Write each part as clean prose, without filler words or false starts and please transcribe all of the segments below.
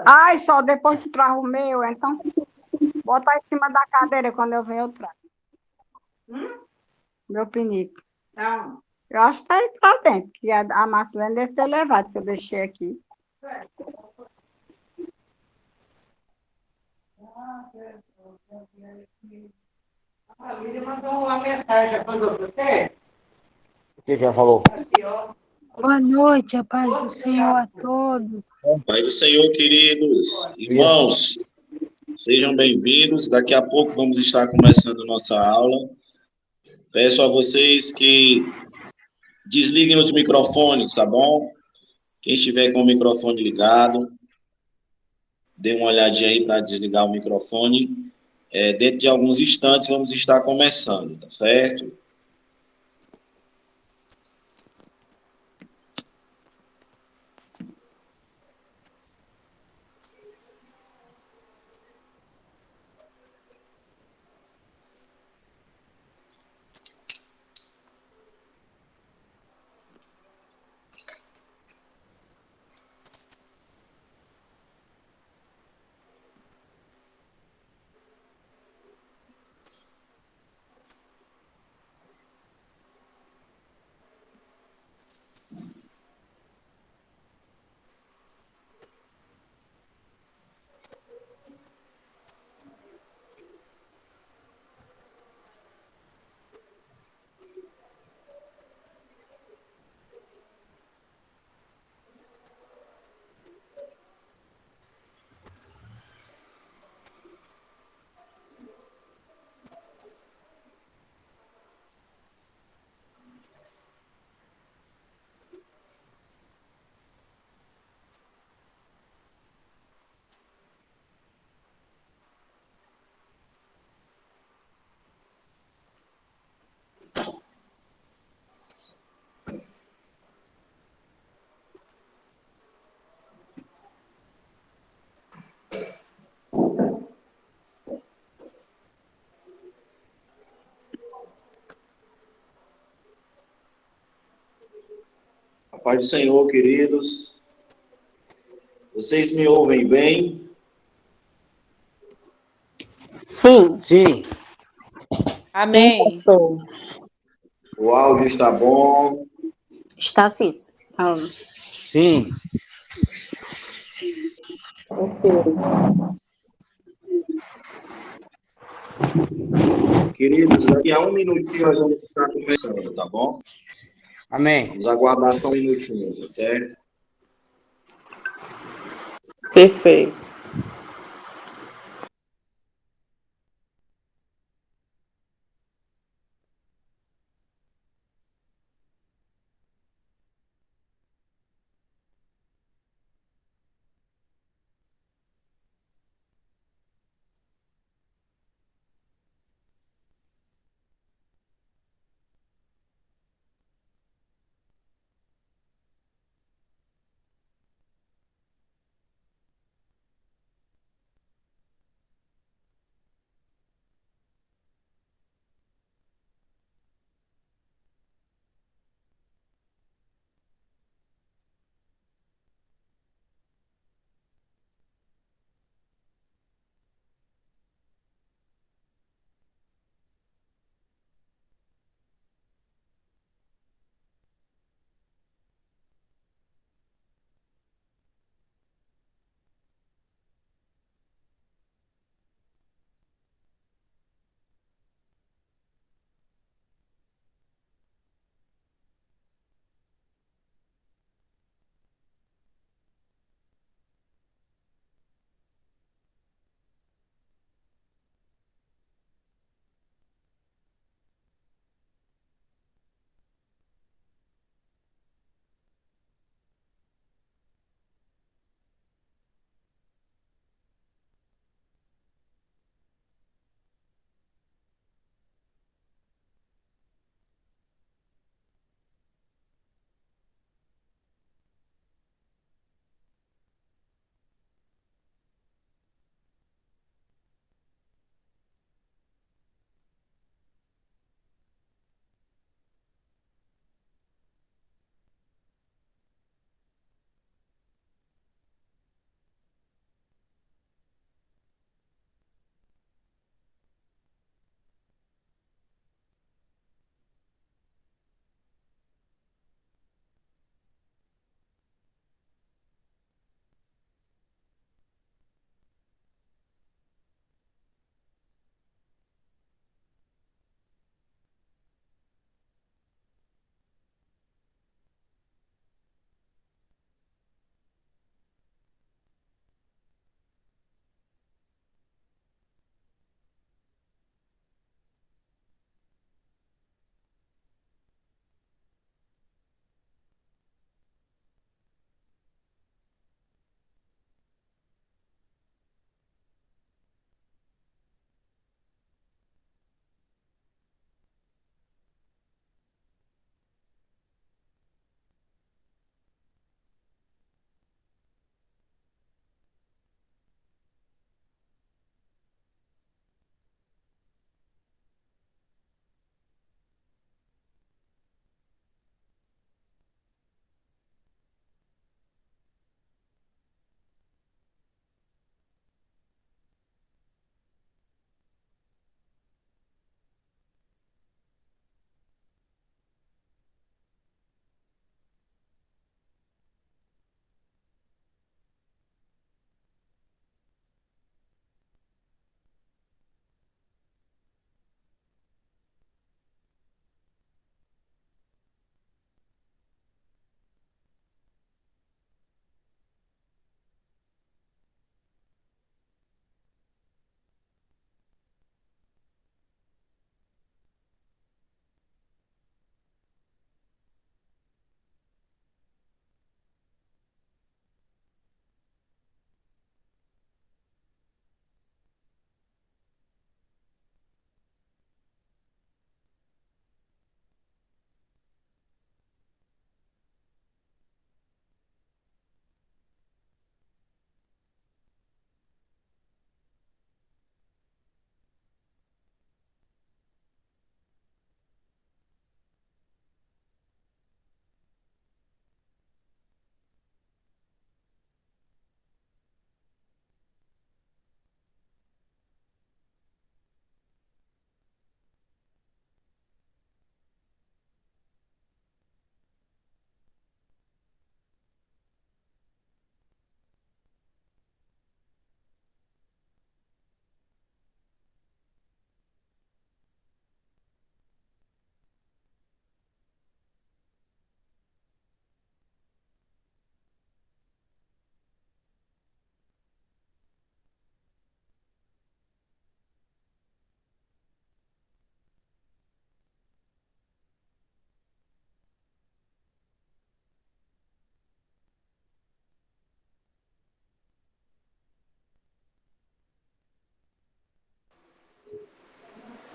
Ai, só depois que tu arrumei, então bota em cima da cadeira quando eu venho eu trago. Meu pinico. Eu acho que tá aí pra dentro, que a Marcelene deve ter levado, que eu deixei aqui. A Lídia mandou uma mensagem para você. O que já falou? Boa noite, a paz do Senhor a todos. Pai do Senhor, queridos irmãos, sejam bem-vindos. Daqui a pouco vamos estar começando nossa aula. Peço a vocês que desliguem os microfones, tá bom? Quem estiver com o microfone ligado, dê uma olhadinha aí para desligar o microfone. Dentro de alguns instantes vamos estar começando, tá certo? A paz do Senhor, queridos. Vocês me ouvem bem? Sim. Sim. Amém. O áudio está bom? Está sim. Sim. Queridos, daqui a um minutinho nós vamos estar começando, tá bom? Amém. Vamos aguardar só um minutinho, tá certo? Perfeito.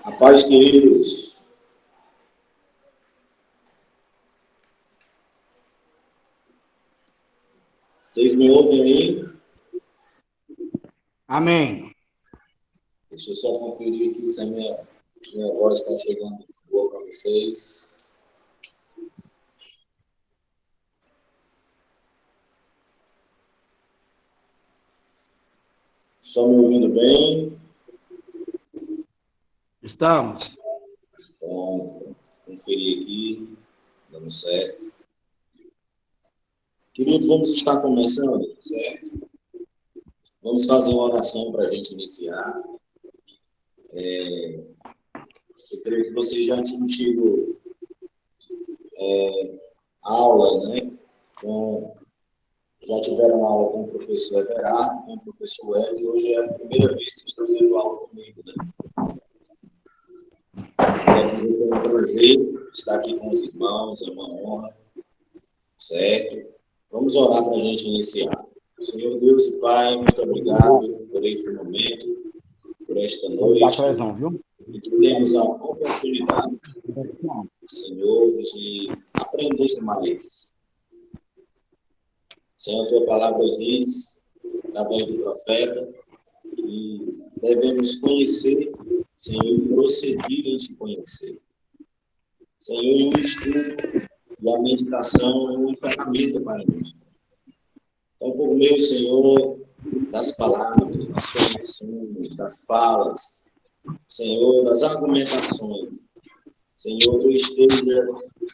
A paz, queridos. Vocês me ouvem aí? Amém. Deixa eu só conferir aqui se a minha voz está chegando boa para vocês. Estão me ouvindo bem? Estamos. Pronto. Conferir aqui. Dando certo. Queridos, vamos estar começando, certo? Vamos fazer uma oração para a gente iniciar. Eu creio que vocês já tinham tido aula, né? Já tiveram aula com o professor Everardo, com o professor Hélio, e hoje é a primeira vez que estão tendo aula comigo, né? Quero dizer que é um prazer estar aqui com os irmãos, é uma honra, certo? Vamos orar para a gente iniciar. Senhor Deus e Pai, muito obrigado por este momento, por esta noite, e que temos a oportunidade, Senhor, de aprender mais. Senhor, a tua palavra diz, através do profeta, que devemos conhecer, Senhor, e prosseguir em te conhecer. Senhor, e o estudo e a meditação é uma ferramenta para nós. Então, por meio, Senhor, das palavras, das conexões, das falas, Senhor, das argumentações, Senhor, tu esteja,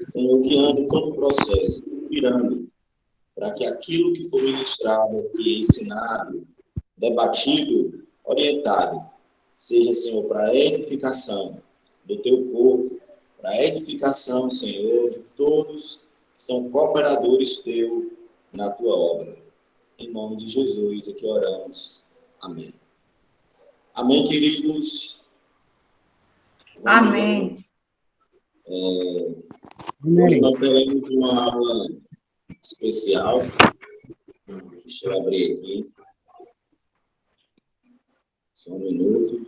Senhor, guiando todo o processo, inspirando, para que aquilo que for ministrado aqui, ensinado, debatido, orientado, seja, Senhor, para a edificação do teu corpo, para a edificação, Senhor, de todos que são cooperadores teu na tua obra. Em nome de Jesus, aqui oramos. Amém. Amém, queridos? Vamos Amém. Hoje nós teremos uma aula especial. Deixa eu abrir aqui. Só um minuto.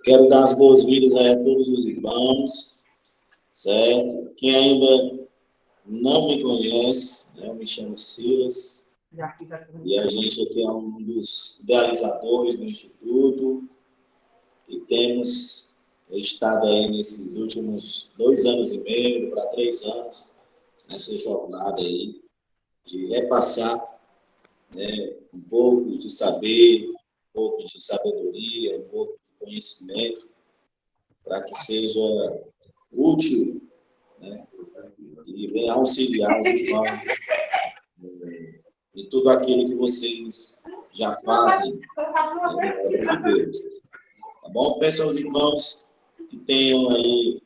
Quero dar as boas-vindas a todos os irmãos, certo? Quem ainda não me conhece, né, eu me chamo Silas, e a gente aqui é um dos idealizadores do Instituto, e temos estado aí nesses últimos 2 anos e meio para 3 anos, nessa jornada aí, de repassar, né, um pouco de saber, um pouco de sabedoria, um pouco de conhecimento, para que seja útil, né, e venha auxiliar os irmãos em tudo aquilo que vocês já fazem na obra de Deus. Tá bom? Peço aos irmãos que tenham aí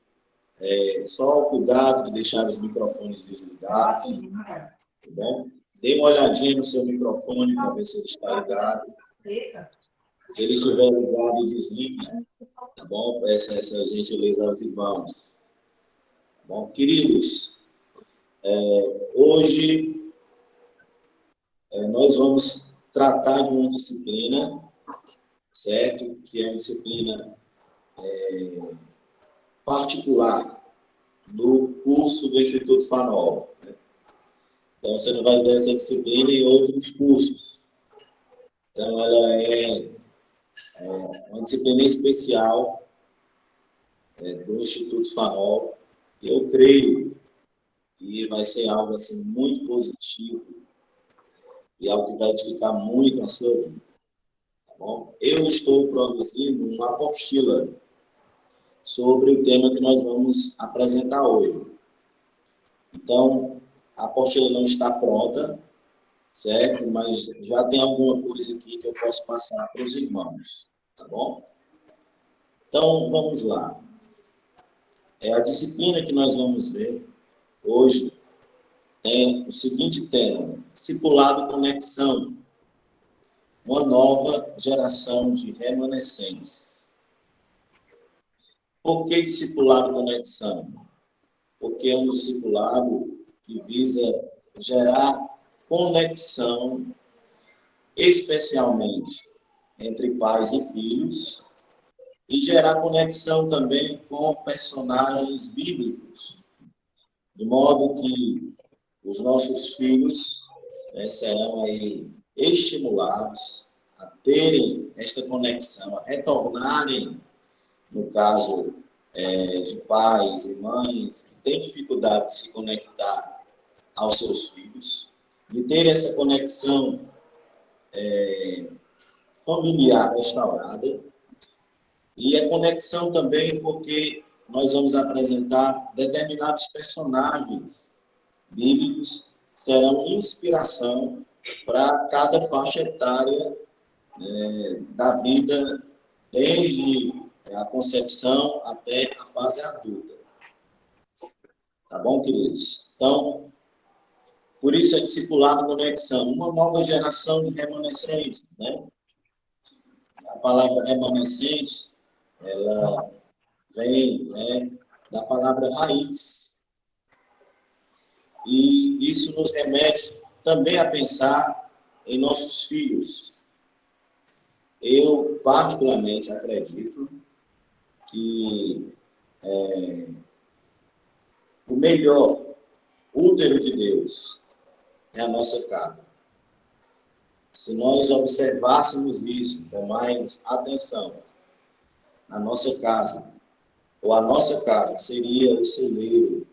só o cuidado de deixar os microfones desligados, tá bom? Dê uma olhadinha no seu microfone para ver se ele está ligado. Se ele estiver ligado, desligue, tá bom? Peço essa gentileza aos irmãos. Tá bom? Queridos, hoje nós vamos tratar de uma disciplina, certo? Que é uma disciplina particular do curso do Instituto Fanol. Né? Então, você não vai ver essa disciplina em outros cursos. Então, ela é uma disciplina especial do Instituto Fanol. E eu creio que vai ser algo assim, muito positivo e algo que vai edificar muito a sua vida. Tá bom? Eu estou produzindo uma apostila sobre o tema que nós vamos apresentar hoje. Então, a apostila não está pronta, certo? Mas já tem alguma coisa aqui que eu posso passar para os irmãos, tá bom? Então, vamos lá. A disciplina que nós vamos ver hoje é o seguinte tema: discipulado conexão, uma nova geração de remanescentes. Por que discipulado conexão? Porque é um discipulado que visa gerar conexão, especialmente entre pais e filhos, e gerar conexão também com personagens bíblicos, de modo que os nossos filhos serão aí estimulados a terem esta conexão, a retornarem, no caso de pais e mães que têm dificuldade de se conectar aos seus filhos, de ter essa conexão familiar restaurada, e a conexão também porque nós vamos apresentar determinados personagens bíblicos que serão inspiração para cada faixa etária da vida, desde a concepção até a fase adulta. Tá bom, queridos? Então, por isso é discipulado conexão, uma nova geração de remanescentes, né? A palavra remanescente, ela vem da palavra raiz. E isso nos remete também a pensar em nossos filhos. Eu, particularmente, acredito que o melhor útero de Deus é a nossa casa. Se nós observássemos isso com mais atenção, a nossa casa, ou a nossa casa seria o celeiro,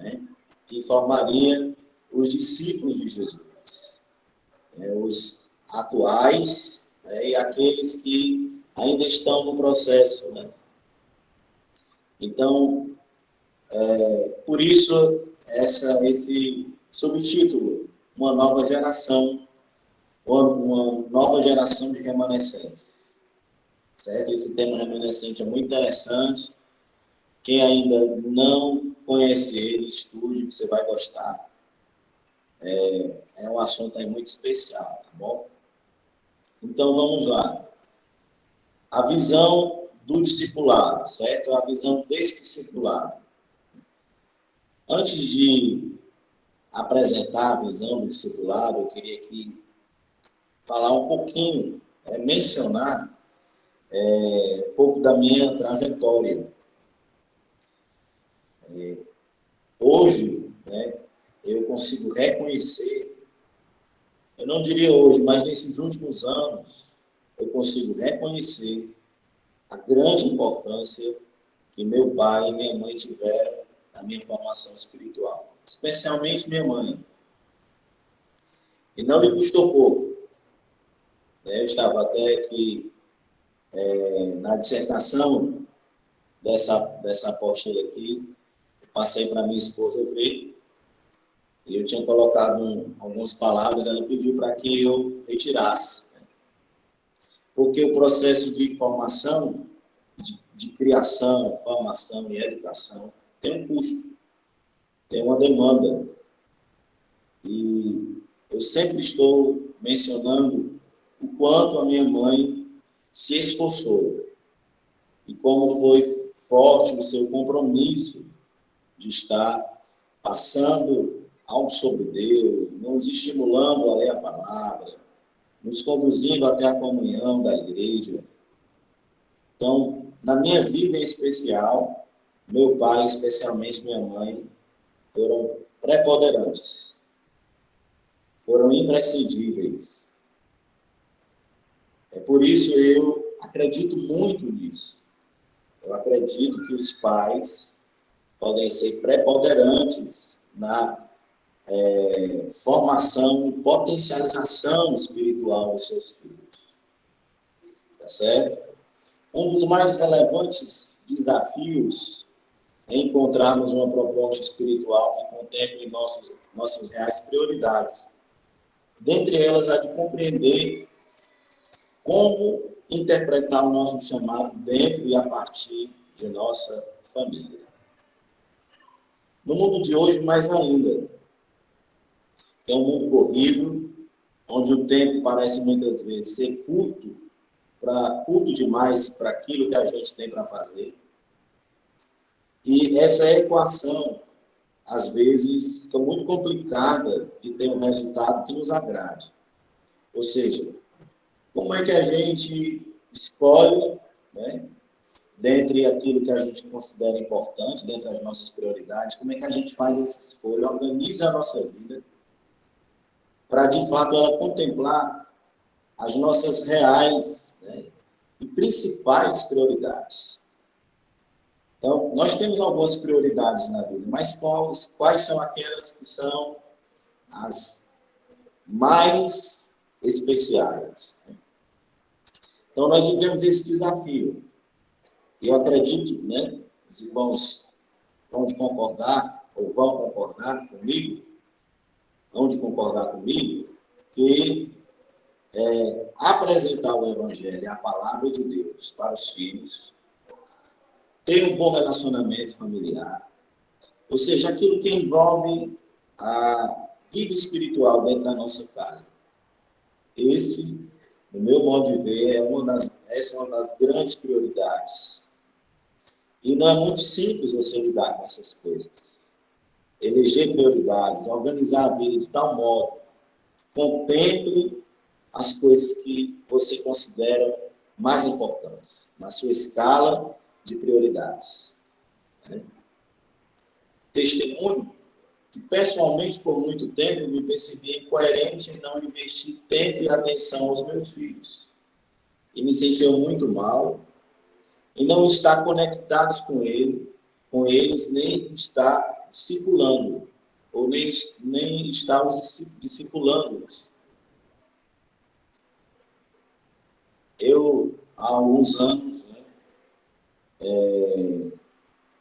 né, que formaria os discípulos de Jesus, os atuais e aqueles que ainda estão no processo, né? Então, por isso, esse subtítulo, uma nova geração de remanescentes. Certo? Esse tema remanescente é muito interessante. Quem ainda não conhecer, estude, você vai gostar. É um assunto aí muito especial, tá bom? Então, vamos lá. A visão do discipulado, certo? A visão deste discipulado. Antes de apresentar a visão do discipulado, eu queria aqui falar um pouquinho, mencionar um pouco da minha trajetória. Hoje, né, eu consigo reconhecer, eu não diria hoje, mas nesses últimos anos, eu consigo reconhecer a grande importância que meu pai e minha mãe tiveram na minha formação espiritual, especialmente minha mãe. E não lhe custou pouco. Eu estava até aqui na dissertação dessa apostila aqui, eu passei para minha esposa ver, e eu tinha colocado algumas palavras, ela pediu para que eu retirasse. Porque o processo de formação, de criação, formação e educação, tem um custo, tem uma demanda. E eu sempre estou mencionando o quanto a minha mãe se esforçou e como foi forte o seu compromisso de estar passando algo sobre Deus, nos estimulando a ler a palavra, nos conduzindo até a comunhão da igreja. Então, na minha vida em especial, meu pai, especialmente minha mãe, foram preponderantes, foram imprescindíveis. Por isso eu acredito muito nisso. Eu acredito que os pais podem ser preponderantes na formação e potencialização espiritual dos seus filhos. Tá certo? Um dos mais relevantes desafios é encontrarmos uma proposta espiritual que contemple nossas reais prioridades. Dentre elas, a de compreender como interpretar o nosso chamado dentro e a partir de nossa família. No mundo de hoje, mais ainda, é um mundo corrido, onde o tempo parece muitas vezes ser curto demais para aquilo que a gente tem para fazer. E essa equação às vezes, fica muito complicada de ter um resultado que nos agrade. Ou seja, como é que a gente escolhe, né, dentre aquilo que a gente considera importante, dentre as nossas prioridades, como é que a gente faz essa escolha, organiza a nossa vida, para, de fato, ela contemplar as nossas reais, né, e principais prioridades. Então, nós temos algumas prioridades na vida, mas quais são aquelas que são as mais especiais? Então, nós vivemos esse desafio. E eu acredito, né, os irmãos vão concordar comigo, que apresentar o Evangelho, a palavra de Deus para os filhos, ter um bom relacionamento familiar, ou seja, aquilo que envolve a vida espiritual dentro da nossa casa. Esse, no meu modo de ver, essa é uma das grandes prioridades. E não é muito simples você lidar com essas coisas. Eleger prioridades, organizar a vida de tal modo que contemple as coisas que você considera mais importantes na sua escala de prioridades. Testemunho que, pessoalmente, por muito tempo, me percebi incoerente em não investir tempo e atenção aos meus filhos. E me sentia muito mal em não estar conectados com eles, nem estar discipulando, ou nem estar discipulando-os. Eu, há alguns anos,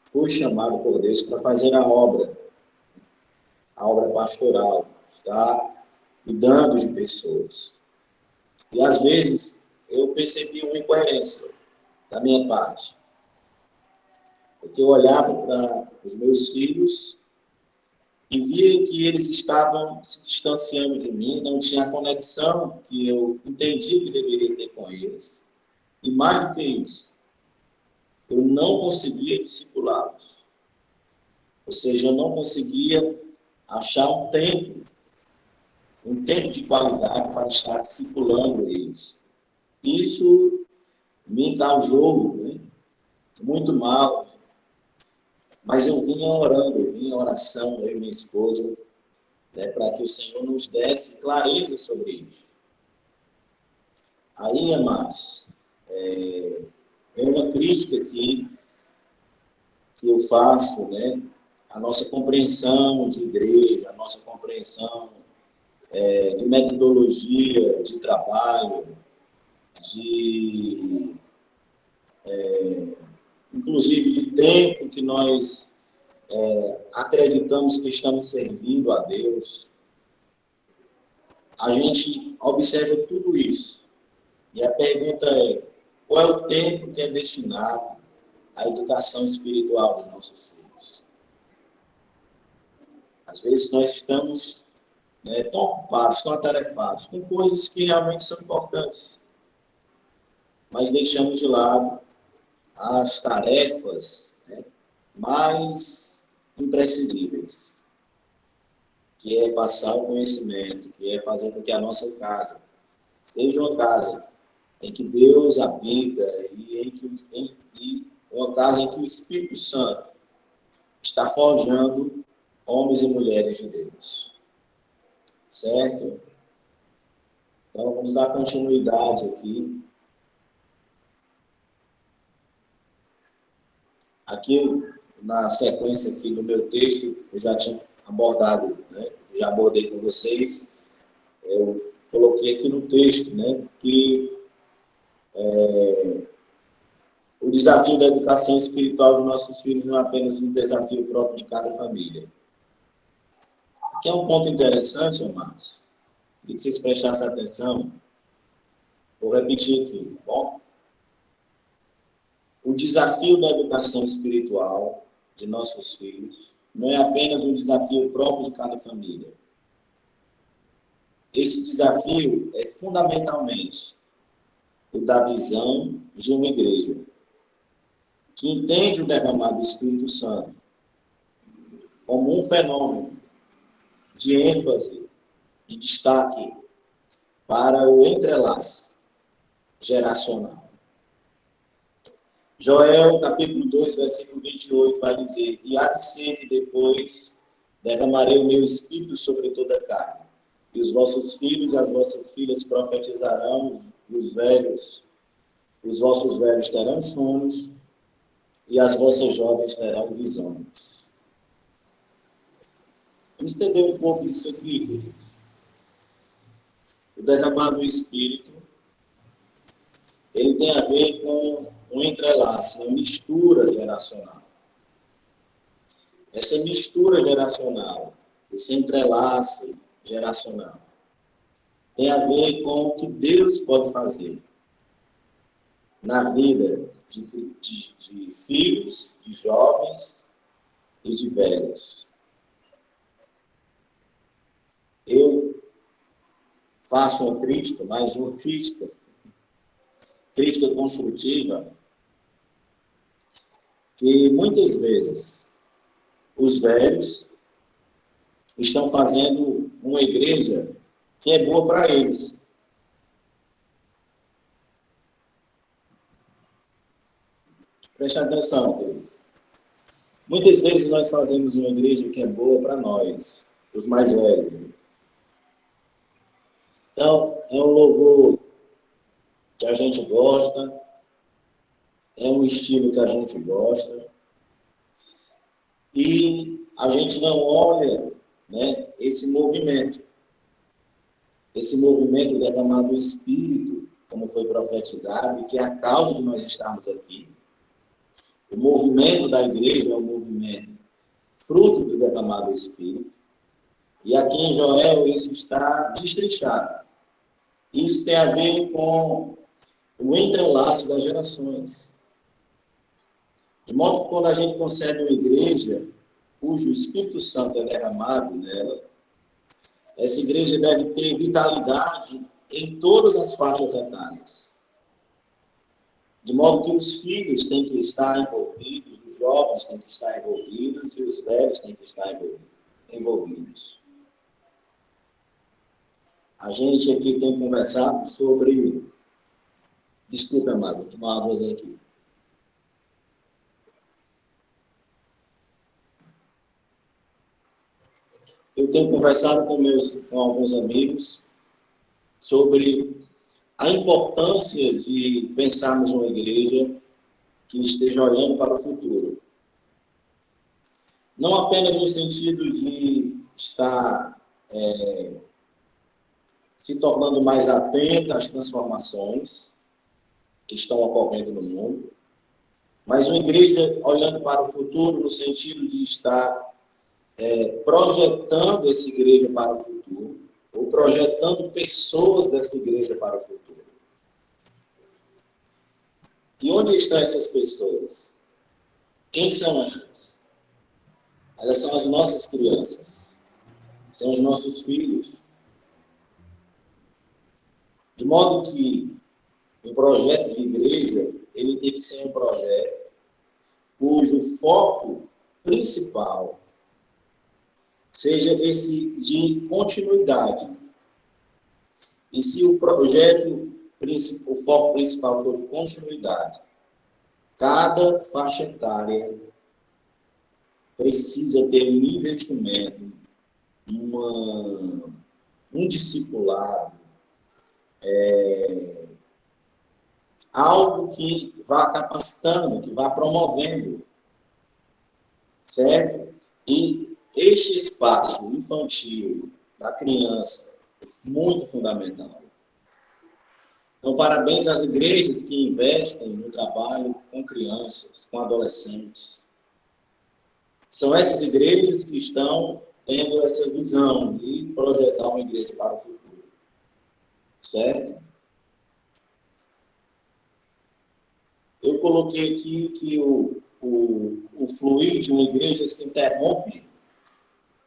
fui chamado por Deus para fazer a obra pastoral, estar cuidando de pessoas. E, às vezes, eu percebi uma incoerência da minha parte. Porque eu olhava para os meus filhos e via que eles estavam se distanciando de mim, não tinha a conexão que eu entendi que deveria ter com eles. E mais do que isso, eu não conseguia discipulá-los. Ou seja, eu não conseguia achar um tempo de qualidade para estar discipulando eles. Isso me causou, muito mal. Mas eu vinha orando, eu vinha em oração, eu e minha esposa, para que o Senhor nos desse clareza sobre isso. Aí, amados, é uma crítica aqui que eu faço, a nossa compreensão de igreja, a nossa compreensão de metodologia, de trabalho, inclusive de tempo que nós acreditamos que estamos servindo a Deus. A gente observa tudo isso. E a pergunta é, qual é o tempo que é destinado à educação espiritual dos nossos filhos? Às vezes nós estamos tão ocupados, tão atarefados, com coisas que realmente são importantes, mas deixamos de lado as tarefas mais imprescindíveis, que é passar o conhecimento, que é fazer com que a nossa casa seja uma casa em que Deus habita e uma casa em que o Espírito Santo está forjando homens e mulheres de Deus. Certo? Então, vamos dar continuidade aqui. Aqui, na sequência aqui do meu texto, eu já tinha abordado, já abordei com vocês. Eu coloquei aqui no texto, que o desafio da educação espiritual dos nossos filhos não é apenas um desafio próprio de cada família. Aqui é um ponto interessante, amados, que vocês prestassem atenção. Vou repetir aqui, tá bom? O desafio da educação espiritual de nossos filhos não é apenas um desafio próprio de cada família. Esse desafio é fundamentalmente o da visão de uma igreja que entende o derramado do Espírito Santo como como um fenômeno de ênfase, de destaque para o entrelace geracional. Joel, capítulo 2, versículo 28, vai dizer: e há de ser que depois derramarei o meu espírito sobre toda a carne, e os vossos filhos e as vossas filhas profetizarão, e os vossos velhos terão sonhos, e as vossas jovens terão visões. Vamos entender um pouco disso aqui, queridos. O derramar do Espírito, ele tem a ver com um entrelace, uma mistura geracional. Essa mistura geracional, esse entrelace geracional, tem a ver com o que Deus pode fazer na vida de filhos, de jovens e de velhos. Eu faço uma crítica, mais uma crítica construtiva, que muitas vezes os velhos estão fazendo uma igreja que é boa para eles. Preste atenção, querido. Muitas vezes nós fazemos uma igreja que é boa para nós, os mais velhos. Então, é um louvor que a gente gosta, é um estilo que a gente gosta, e a gente não olha, né, esse movimento derramado do Espírito, como foi profetizado, e que é a causa de nós estarmos aqui. O movimento da igreja é um movimento fruto do derramado do Espírito, e aqui em Joel isso está destrinchado. Isso tem a ver com o entrelace das gerações. De modo que quando a gente concebe uma igreja cujo Espírito Santo é derramado nela, essa igreja deve ter vitalidade em todas as faixas etárias. De modo que os filhos têm que estar envolvidos, os jovens têm que estar envolvidos e os velhos têm que estar envolvidos. A gente aqui tem conversado sobre... Desculpa, amado, vou tomar uma coisa aqui. Eu tenho conversado com alguns amigos sobre a importância de pensarmos uma igreja que esteja olhando para o futuro. Não apenas no sentido de estar se tornando mais atenta às transformações que estão ocorrendo no mundo, mas uma igreja olhando para o futuro no sentido de estar projetando essa igreja para o futuro, ou projetando pessoas dessa igreja para o futuro. E onde estão essas pessoas? Quem são elas? Elas são as nossas crianças, são os nossos filhos. De modo que um projeto de igreja, ele tem que ser um projeto cujo foco principal seja esse de continuidade. E se o projeto, o foco principal for de continuidade, cada faixa etária precisa ter um investimento, um discipulado, algo que vá capacitando, que vá promovendo, certo? E este espaço infantil da criança é muito fundamental. Então, parabéns às igrejas que investem no trabalho com crianças, com adolescentes. São essas igrejas que estão tendo essa visão de projetar uma igreja para o futuro. Certo? Eu coloquei aqui que o fluir de uma igreja se interrompe,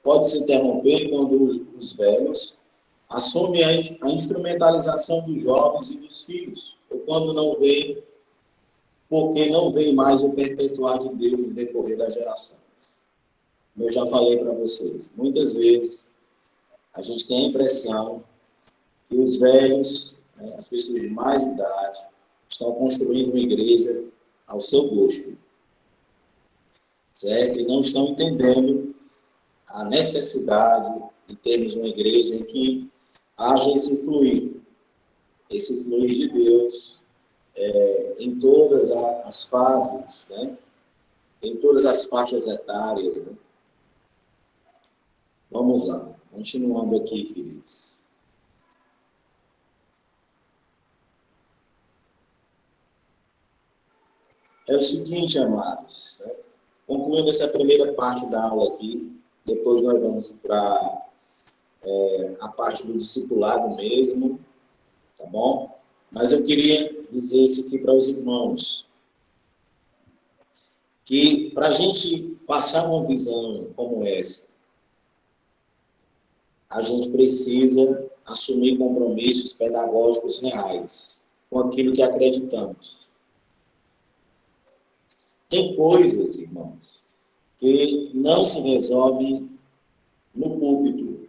pode se interromper quando os velhos assumem a instrumentalização dos jovens e dos filhos, ou quando não veem, porque não veem mais o perpetuar de Deus no decorrer das gerações. como eu já falei para vocês, muitas vezes a gente tem a impressão que os velhos, né, as pessoas de mais idade, estão construindo uma igreja ao seu gosto, certo? E não estão entendendo a necessidade de termos uma igreja em que haja esse fluir de Deus em todas as fases, né? Em todas as faixas etárias. Né? Vamos lá, continuando aqui, queridos. É o seguinte, amados, né? Concluindo essa primeira parte da aula aqui, depois nós vamos para a parte do discipulado mesmo, tá bom? Mas eu queria dizer isso aqui para os irmãos, que para a gente passar uma visão como essa, a gente precisa assumir compromissos pedagógicos reais com aquilo que acreditamos. Tem coisas, irmãos, que não se resolvem no púlpito,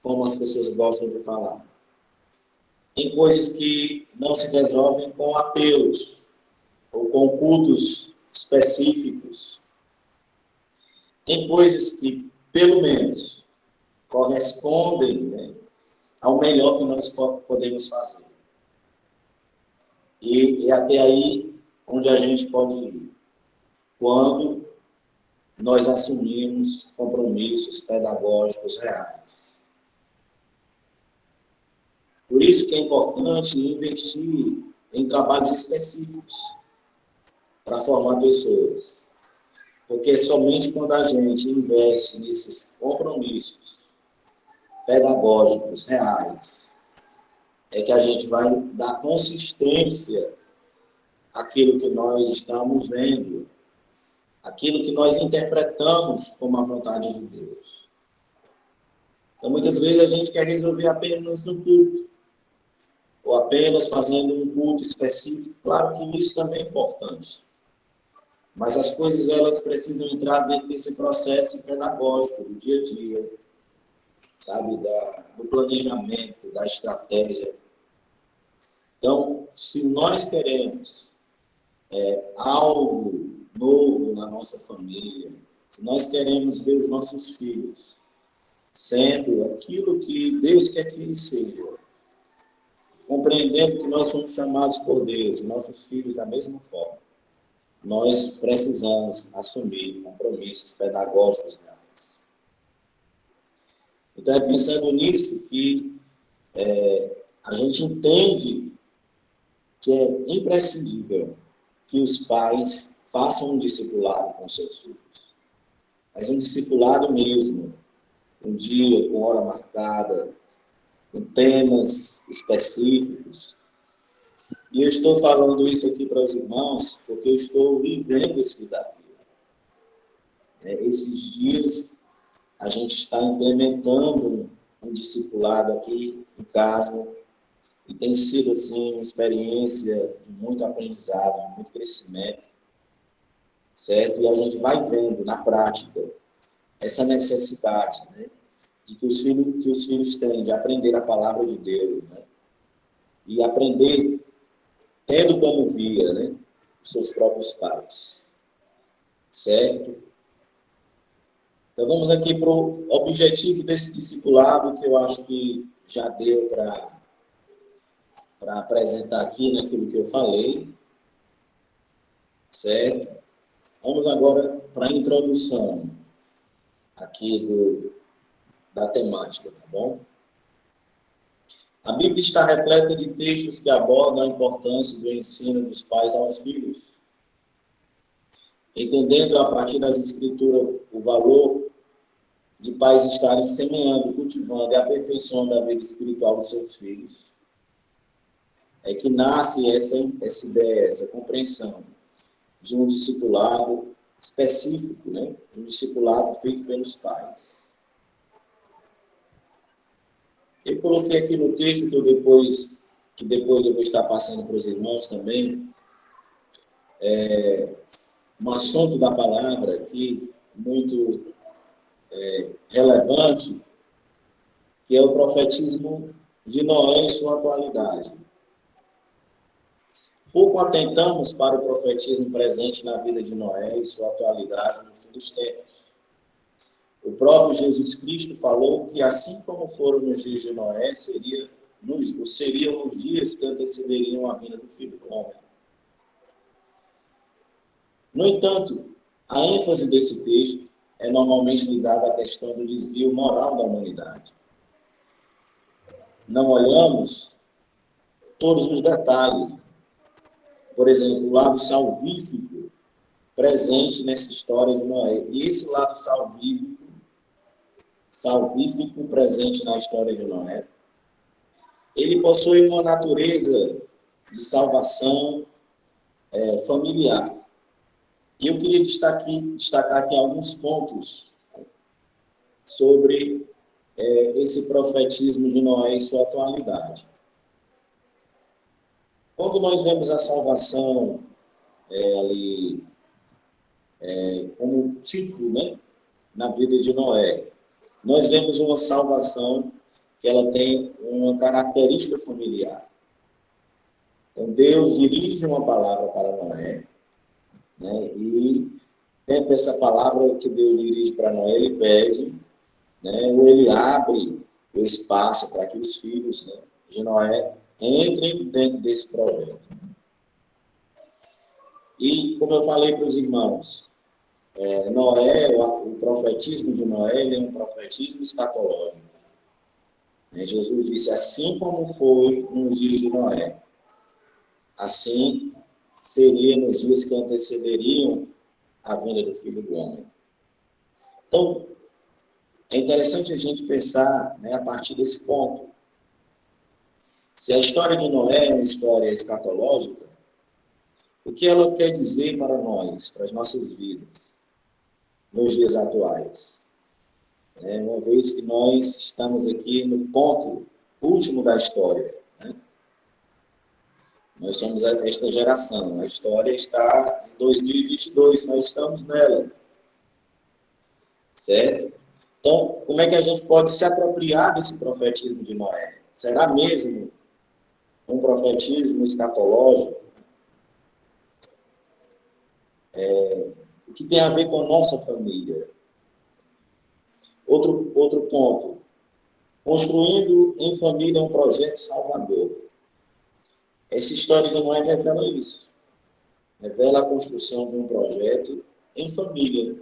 como as pessoas gostam de falar. Tem coisas que não se resolvem com apelos ou com cultos específicos. Tem coisas que, pelo menos, correspondem, né, ao melhor que nós podemos fazer. E até aí onde a gente pode ir, quando nós assumimos compromissos pedagógicos reais. Por isso que é importante investir em trabalhos específicos para formar pessoas. Porque somente quando a gente investe nesses compromissos pedagógicos reais é que a gente vai dar consistência àquilo que nós estamos vendo, aquilo que nós interpretamos como a vontade de Deus. Então, muitas vezes a gente quer resolver apenas no culto, ou apenas fazendo um culto específico. Claro que isso também é importante. Mas as coisas, elas precisam entrar dentro desse processo pedagógico, do dia a dia, sabe, do planejamento, da estratégia. Então, se nós queremos algo novo na nossa família, se nós queremos ver os nossos filhos sendo aquilo que Deus quer que eles sejam, compreendendo que nós somos chamados por Deus, e nossos filhos da mesma forma, nós precisamos assumir compromissos pedagógicos reais. Então, é pensando nisso que a gente entende que é imprescindível que os pais façam um discipulado com seus filhos. Mas um discipulado mesmo, um dia, com hora marcada, com temas específicos. E eu estou falando isso aqui para os irmãos porque eu estou vivendo esse desafio. Esses dias, a gente está implementando um discipulado aqui em casa e tem sido, assim, uma experiência de muito aprendizado, de muito crescimento, certo? E a gente vai vendo, na prática, essa necessidade, né, de que os filhos têm de aprender a palavra de Deus, né? E aprender tendo como via, né, os seus próprios pais, certo? Então vamos aqui para o objetivo desse discipulado, que eu acho que já deu para apresentar aqui naquilo que eu falei, certo? Vamos agora para a introdução aqui da temática, tá bom? A Bíblia está repleta de textos que abordam a importância do ensino dos pais aos filhos, entendendo a partir das Escrituras o valor de pais estarem semeando, cultivando e aperfeiçoando a vida espiritual dos seus filhos. É que nasce essa ideia, essa compreensão de um discipulado específico, né? Um discipulado feito pelos pais. Eu coloquei aqui no texto que depois eu vou estar passando para os irmãos também, um assunto da palavra que muito relevante, que é o profetismo de Noé e sua atualidade. Pouco atentamos para o profetismo presente na vida de Noé e sua atualidade no fim dos tempos. O próprio Jesus Cristo falou que, assim como foram nos dias de Noé, seriam nos dias que antecederiam a vinda do Filho do Homem. No entanto, a ênfase desse texto é normalmente ligada à questão do desvio moral da humanidade. Não olhamos todos os detalhes. Por exemplo, o lado salvífico presente nessa história de Noé. E esse lado salvífico presente na história de Noé, ele possui uma natureza de salvação familiar. E eu queria destacar aqui alguns pontos sobre esse profetismo de Noé e sua atualidade. Quando nós vemos a salvação como título, né, na vida de Noé, nós vemos uma salvação que ela tem uma característica familiar. Então, Deus dirige uma palavra para Noé, né, e dentro dessa palavra que Deus dirige para Noé, ele pede, né, ou ele abre o espaço para que os filhos, né, de Noé entrem dentro desse projeto. E, como eu falei para os irmãos, Noé, o profetismo de Noé, ele é um profetismo escatológico. Jesus disse, assim como foi nos dias de Noé, assim seria nos dias que antecederiam a vinda do Filho do Homem. Então, é interessante a gente pensar, né, a partir desse ponto. Se a história de Noé é uma história escatológica, o que ela quer dizer para nós, para as nossas vidas, nos dias atuais? Uma vez que nós estamos aqui no ponto último da história, né? Nós somos esta geração, a história está em 2022, nós estamos nela, certo? Então, como é que a gente pode se apropriar desse profetismo de Noé? Será mesmo um profetismo escatológico? O que tem a ver com a nossa família? Outro ponto. Construindo em família um projeto salvador. Essa história de Noé revela isso. Revela a construção de um projeto em família.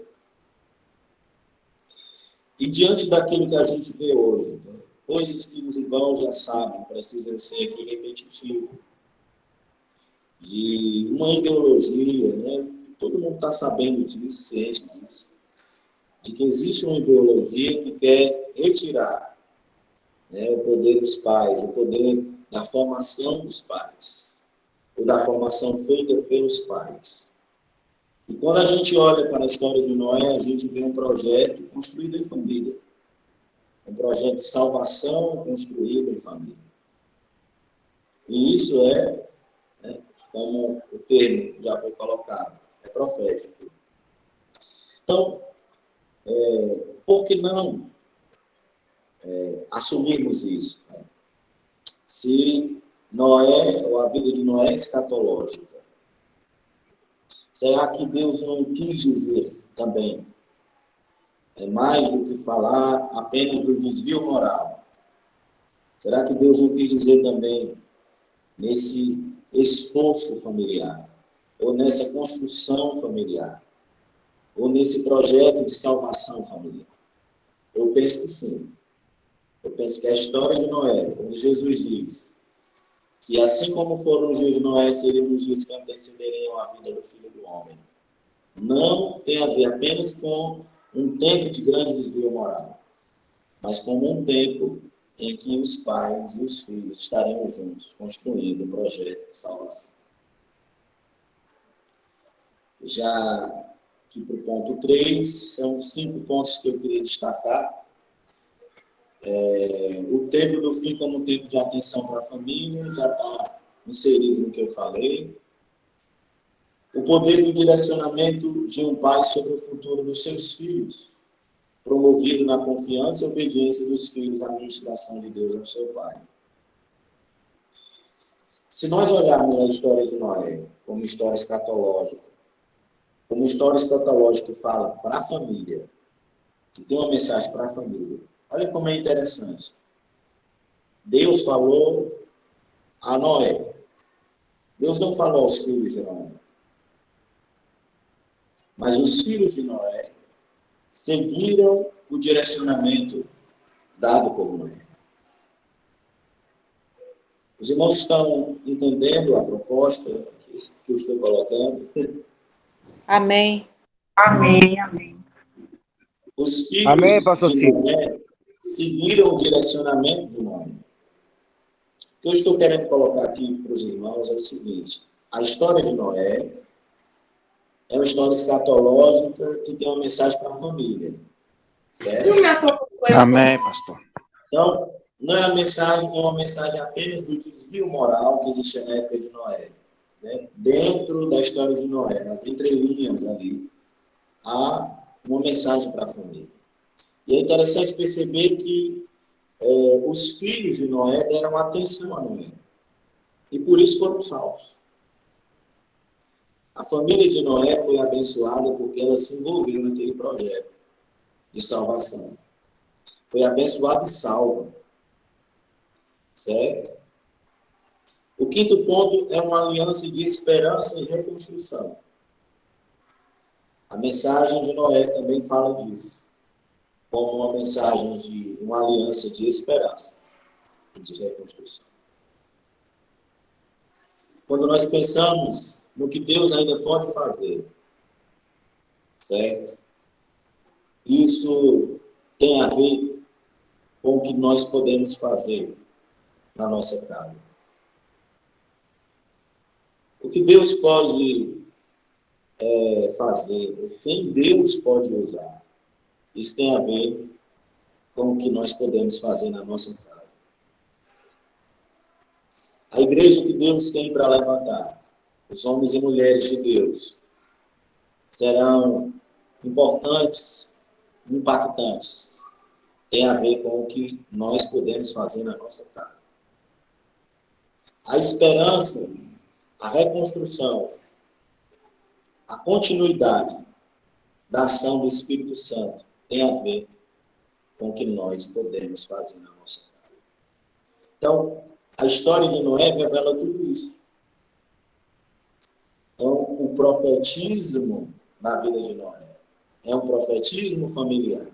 E diante daquilo que a gente vê hoje, né, coisas que os irmãos já sabem, precisam ser aqui repetitivos, de uma ideologia, né? Todo mundo está sabendo disso, ciente disso, de que existe uma ideologia que quer retirar, né, o poder dos pais, o poder da formação dos pais, ou da formação feita pelos pais. E quando a gente olha para a história de Noé, a gente vê um projeto construído em família. Um projeto de salvação construído em família. E isso né, como o termo já foi colocado, é profético. Então, por que não assumirmos isso? Né? Se Noé, ou a vida de Noé é escatológica, será que Deus não quis dizer também, mais do que falar apenas do desvio moral? Será que Deus não quis dizer também nesse esforço familiar, ou nessa construção familiar, ou nesse projeto de salvação familiar? Eu penso que sim. Eu penso que a história de Noé, quando Jesus diz que assim como foram os dias de Noé, seriam os dias que antecederiam a vinda do Filho do Homem, não tem a ver apenas com um tempo de grande desvio moral, mas com um tempo em que os pais e os filhos estarão juntos, construindo um projeto de salvação. Já aqui para o ponto 3, são 5 pontos que eu queria destacar. O tempo do fim como tempo de atenção para a família já está inserido no que eu falei. o poder do direcionamento de um pai sobre o futuro dos seus filhos, promovido na confiança e obediência dos filhos à ministração de Deus ao seu pai. Se nós olharmos a história de Noé como história escatológica, que fala para a família, que tem uma mensagem para a família, olha como é interessante. Deus falou a Noé. Deus não falou aos filhos de Noé. Mas os filhos de Noé seguiram o direcionamento dado por Noé. Os irmãos estão entendendo a proposta que eu estou colocando? Amém. Amém, amém. Os filhos Amém, pastor de Ciro. Noé seguiram o direcionamento de Noé. O que eu estou querendo colocar aqui para os irmãos é o seguinte: a história de Noé é uma história escatológica que tem uma mensagem para a família. Certo? Amém, pastor. Então, não é uma mensagem apenas do desvio moral que existia na época de Noé. Né? Dentro da história de Noé, nas entrelinhas ali, há uma mensagem para a família. E é interessante perceber que os filhos de Noé deram atenção a Noé. E por isso foram salvos. A família de Noé foi abençoada porque ela se envolveu naquele projeto de salvação. Foi abençoada e salva. Certo? O quinto ponto é uma aliança de esperança e reconstrução. A mensagem de Noé também fala disso, como uma mensagem de uma aliança de esperança e de reconstrução. Quando nós pensamos no que Deus ainda pode fazer, certo? Isso tem a ver com o que nós podemos fazer na nossa casa. O que Deus pode fazer, quem Deus pode usar, isso tem a ver com o que nós podemos fazer na nossa casa. A igreja que Deus tem para levantar, os homens e mulheres de Deus, serão importantes, impactantes. Tem a ver com o que nós podemos fazer na nossa casa. A esperança, a reconstrução, a continuidade da ação do Espírito Santo tem a ver com o que nós podemos fazer na nossa casa. Então, a história de Noé revela tudo isso. Então, o profetismo na vida de Noé é um profetismo familiar.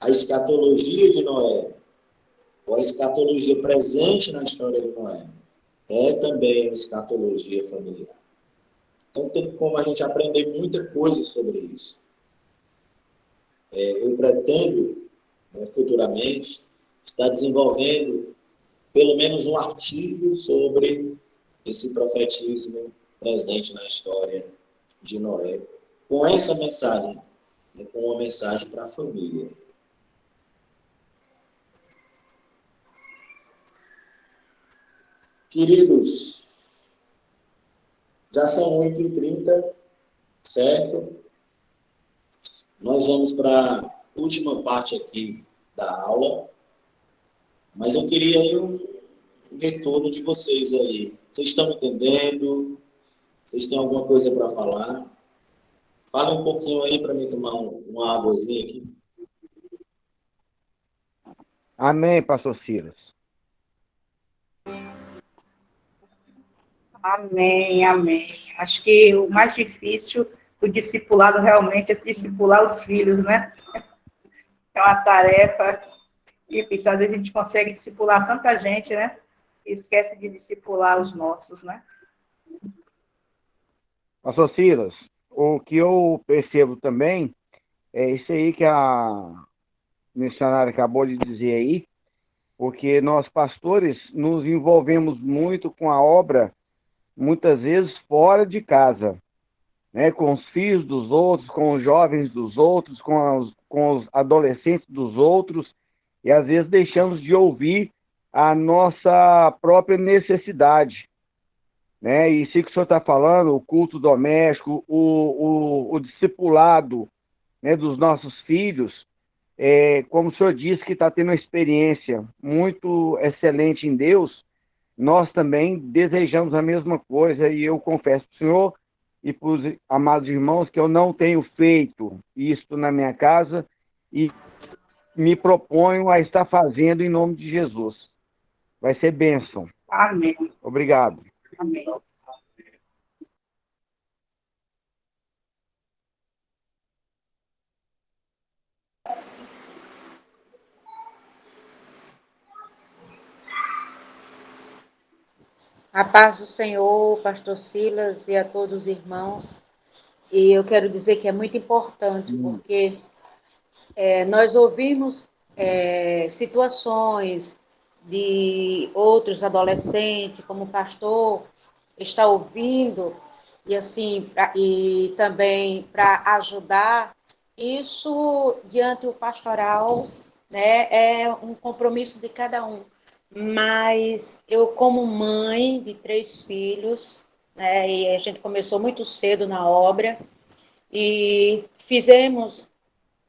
A escatologia de Noé, ou a escatologia presente na história de Noé, é também uma escatologia familiar. Então, tem como a gente aprender muita coisa sobre isso. Eu pretendo, futuramente, estar desenvolvendo pelo menos um artigo sobre esse profetismo presente na história de Noé, com essa mensagem, com uma mensagem para a família. Queridos, já são 8h30, certo? Nós vamos para a última parte aqui da aula, mas eu queria aí um retorno de vocês aí. Vocês estão entendendo? Vocês têm alguma coisa para falar? Fala um pouquinho aí para mim tomar uma águazinha aqui. Amém, pastor Silas. Amém, amém. Acho que o mais difícil do discipulado realmente é discipular os filhos, né? É uma tarefa difícil. Às vezes a gente consegue discipular tanta gente, né? E esquece de discipular os nossos, né? Pastor Silas, o que eu percebo também é isso aí que a missionária acabou de dizer aí, porque nós pastores nos envolvemos muito com a obra, muitas vezes fora de casa, né? Com os filhos dos outros, com os jovens dos outros, com os adolescentes dos outros, e às vezes deixamos de ouvir a nossa própria necessidade. né? E isso que o senhor está falando, o culto doméstico, o discipulado, né, dos nossos filhos, como o senhor disse que está tendo uma experiência muito excelente em Deus, nós também desejamos a mesma coisa, e eu confesso para o senhor e para os amados irmãos que eu não tenho feito isso na minha casa e me proponho a estar fazendo em nome de Jesus. Vai ser bênção. Amém. Obrigado. Amém. A paz do Senhor, pastor Silas e a todos os irmãos. E eu quero dizer que é muito importante, porque nós ouvimos situações de outros adolescentes, como o pastor está ouvindo, e assim, e também para ajudar, isso diante do pastoral, né, é um compromisso de cada um. Mas eu, como mãe de 3 filhos, né, e a gente começou muito cedo na obra, e fizemos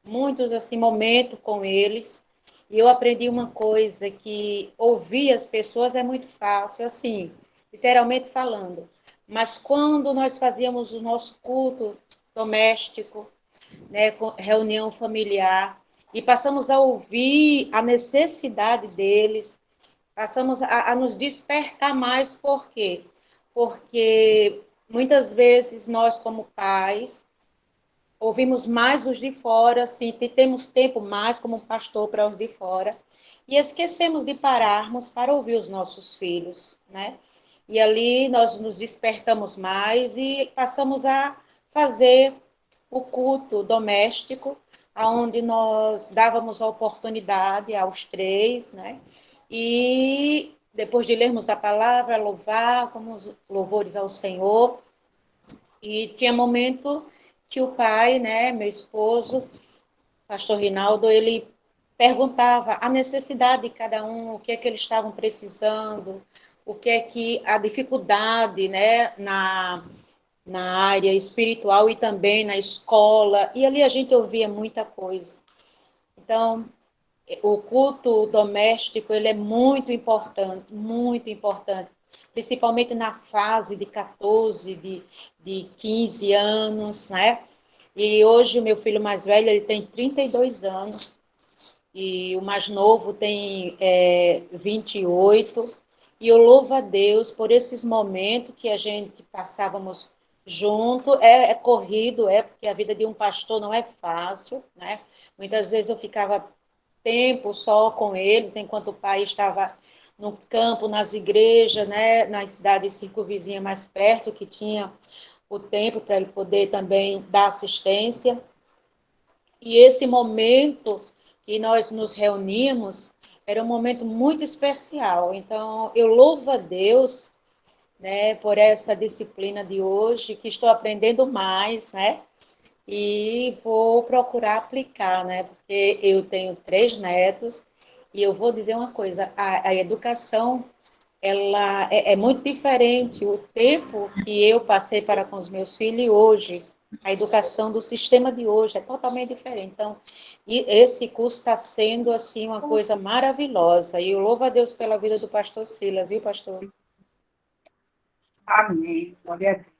muitos assim momentos com eles, e eu aprendi uma coisa, que ouvir as pessoas é muito fácil, assim, literalmente falando, mas quando nós fazíamos o nosso culto doméstico, né, reunião familiar, e passamos a ouvir a necessidade deles, passamos a nos despertar mais. Por quê? Porque muitas vezes nós, como pais, ouvimos mais os de fora, assim, temos tempo mais como pastor para os de fora, e esquecemos de pararmos para ouvir os nossos filhos, né? E ali nós nos despertamos mais e passamos a fazer o culto doméstico, aonde nós dávamos a oportunidade aos 3, né? E depois de lermos a palavra, louvar, como os louvores ao Senhor, e tinha momento que o pai, né, meu esposo, pastor Rinaldo, ele perguntava a necessidade de cada um, o que é que eles estavam precisando, o que é que a dificuldade, né, na área espiritual e também na escola, e ali a gente ouvia muita coisa. Então, o culto doméstico, ele é muito importante, principalmente na fase de 14, de 15 anos, né? E hoje o meu filho mais velho, ele tem 32 anos, e o mais novo tem 28, e eu louvo a Deus por esses momentos que a gente passávamos junto. É corrido, porque a vida de um pastor não é fácil, né? Muitas vezes eu ficava tempo só com eles, enquanto o pai estava no campo, nas igrejas, né, nas cidades circunvizinhas mais perto, que tinha o tempo para ele poder também dar assistência. E esse momento que nós nos reunimos era um momento muito especial. Então, eu louvo a Deus, né, por essa disciplina de hoje, que estou aprendendo mais, né? E vou procurar aplicar, né? Porque eu tenho 3 netos e eu vou dizer uma coisa: a educação, ela é muito diferente. O tempo que eu passei para com os meus filhos e hoje, a educação do sistema de hoje é totalmente diferente. Então, e esse curso está sendo assim uma coisa maravilhosa. E eu louvo a Deus pela vida do pastor Silas, viu, pastor? Amém. Glória a Deus.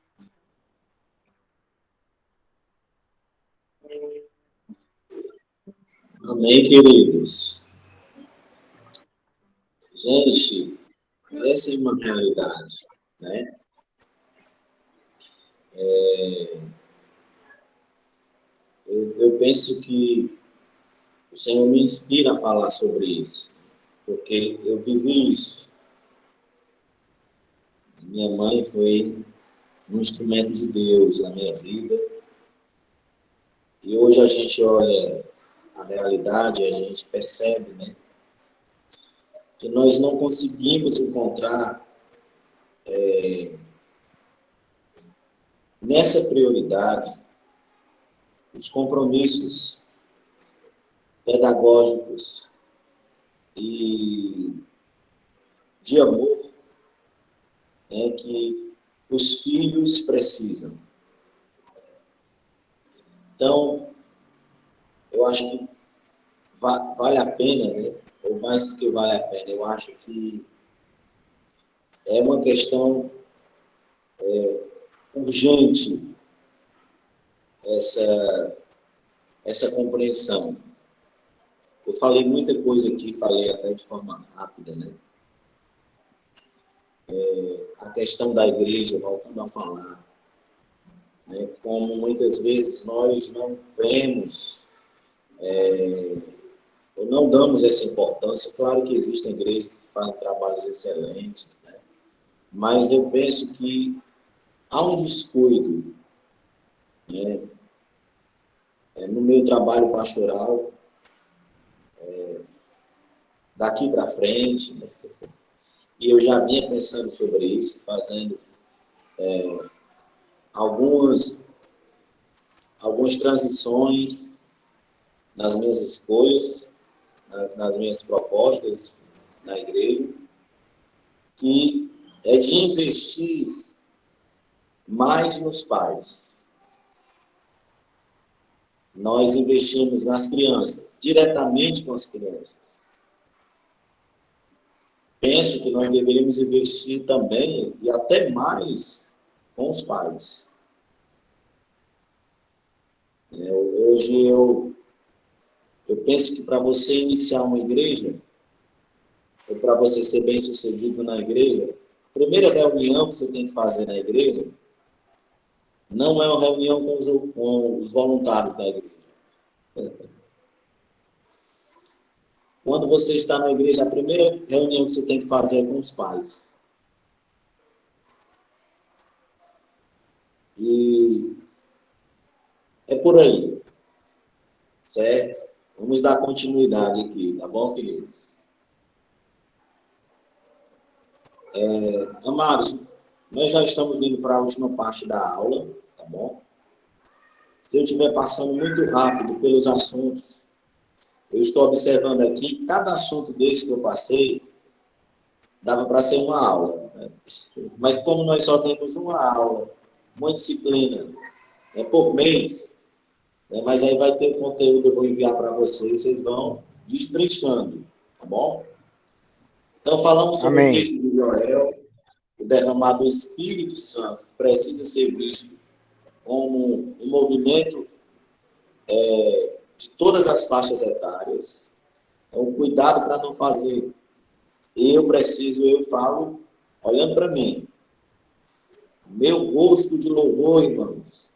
Amém, queridos. Gente, essa é uma realidade, né? Eu penso que o Senhor me inspira a falar sobre isso, porque eu vivi isso. Minha mãe foi um instrumento de Deus na minha vida, e hoje a gente olha a realidade, a gente percebe, né, que nós não conseguimos encontrar nessa prioridade os compromissos pedagógicos e de amor, né, que os filhos precisam. Então, eu acho que vale a pena, né? Ou mais do que vale a pena, eu acho que é uma questão urgente essa compreensão. Eu falei muita coisa aqui, falei até de forma rápida, né? A questão da igreja, voltando a falar, né? Como muitas vezes nós não vemos, ou não damos essa importância. Claro que existem igrejas que fazem trabalhos excelentes, né? Mas eu penso que há um descuido, né? No meu trabalho pastoral, daqui para frente, né? E eu já vinha pensando sobre isso, fazendo algumas transições nas minhas escolhas, nas minhas propostas na igreja, que é de investir mais nos pais. Nós investimos nas crianças, diretamente com as crianças. Penso que nós deveríamos investir também, e até mais, com os pais. Hoje eu penso que para você iniciar uma igreja, ou para você ser bem-sucedido na igreja, a primeira reunião que você tem que fazer na igreja não é uma reunião com os voluntários da igreja. Quando você está na igreja, a primeira reunião que você tem que fazer é com os pais. E é por aí, certo? Vamos dar continuidade aqui, tá bom, queridos? Amados, nós já estamos indo para a última parte da aula, tá bom? Se eu estiver passando muito rápido pelos assuntos, eu estou observando aqui, cada assunto desse que eu passei, dava para ser uma aula, né? Mas como nós só temos uma aula, uma disciplina, por mês, né? Mas aí vai ter conteúdo, eu vou enviar para vocês vão destrinchando, tá bom? Então falamos sobre Amém. o texto de Joel, o derramado do Espírito Santo, que precisa ser visto como um movimento de todas as faixas etárias. Então, cuidado para não fazer. Eu falo, olhando para mim. Meu gosto de louvor, irmãos,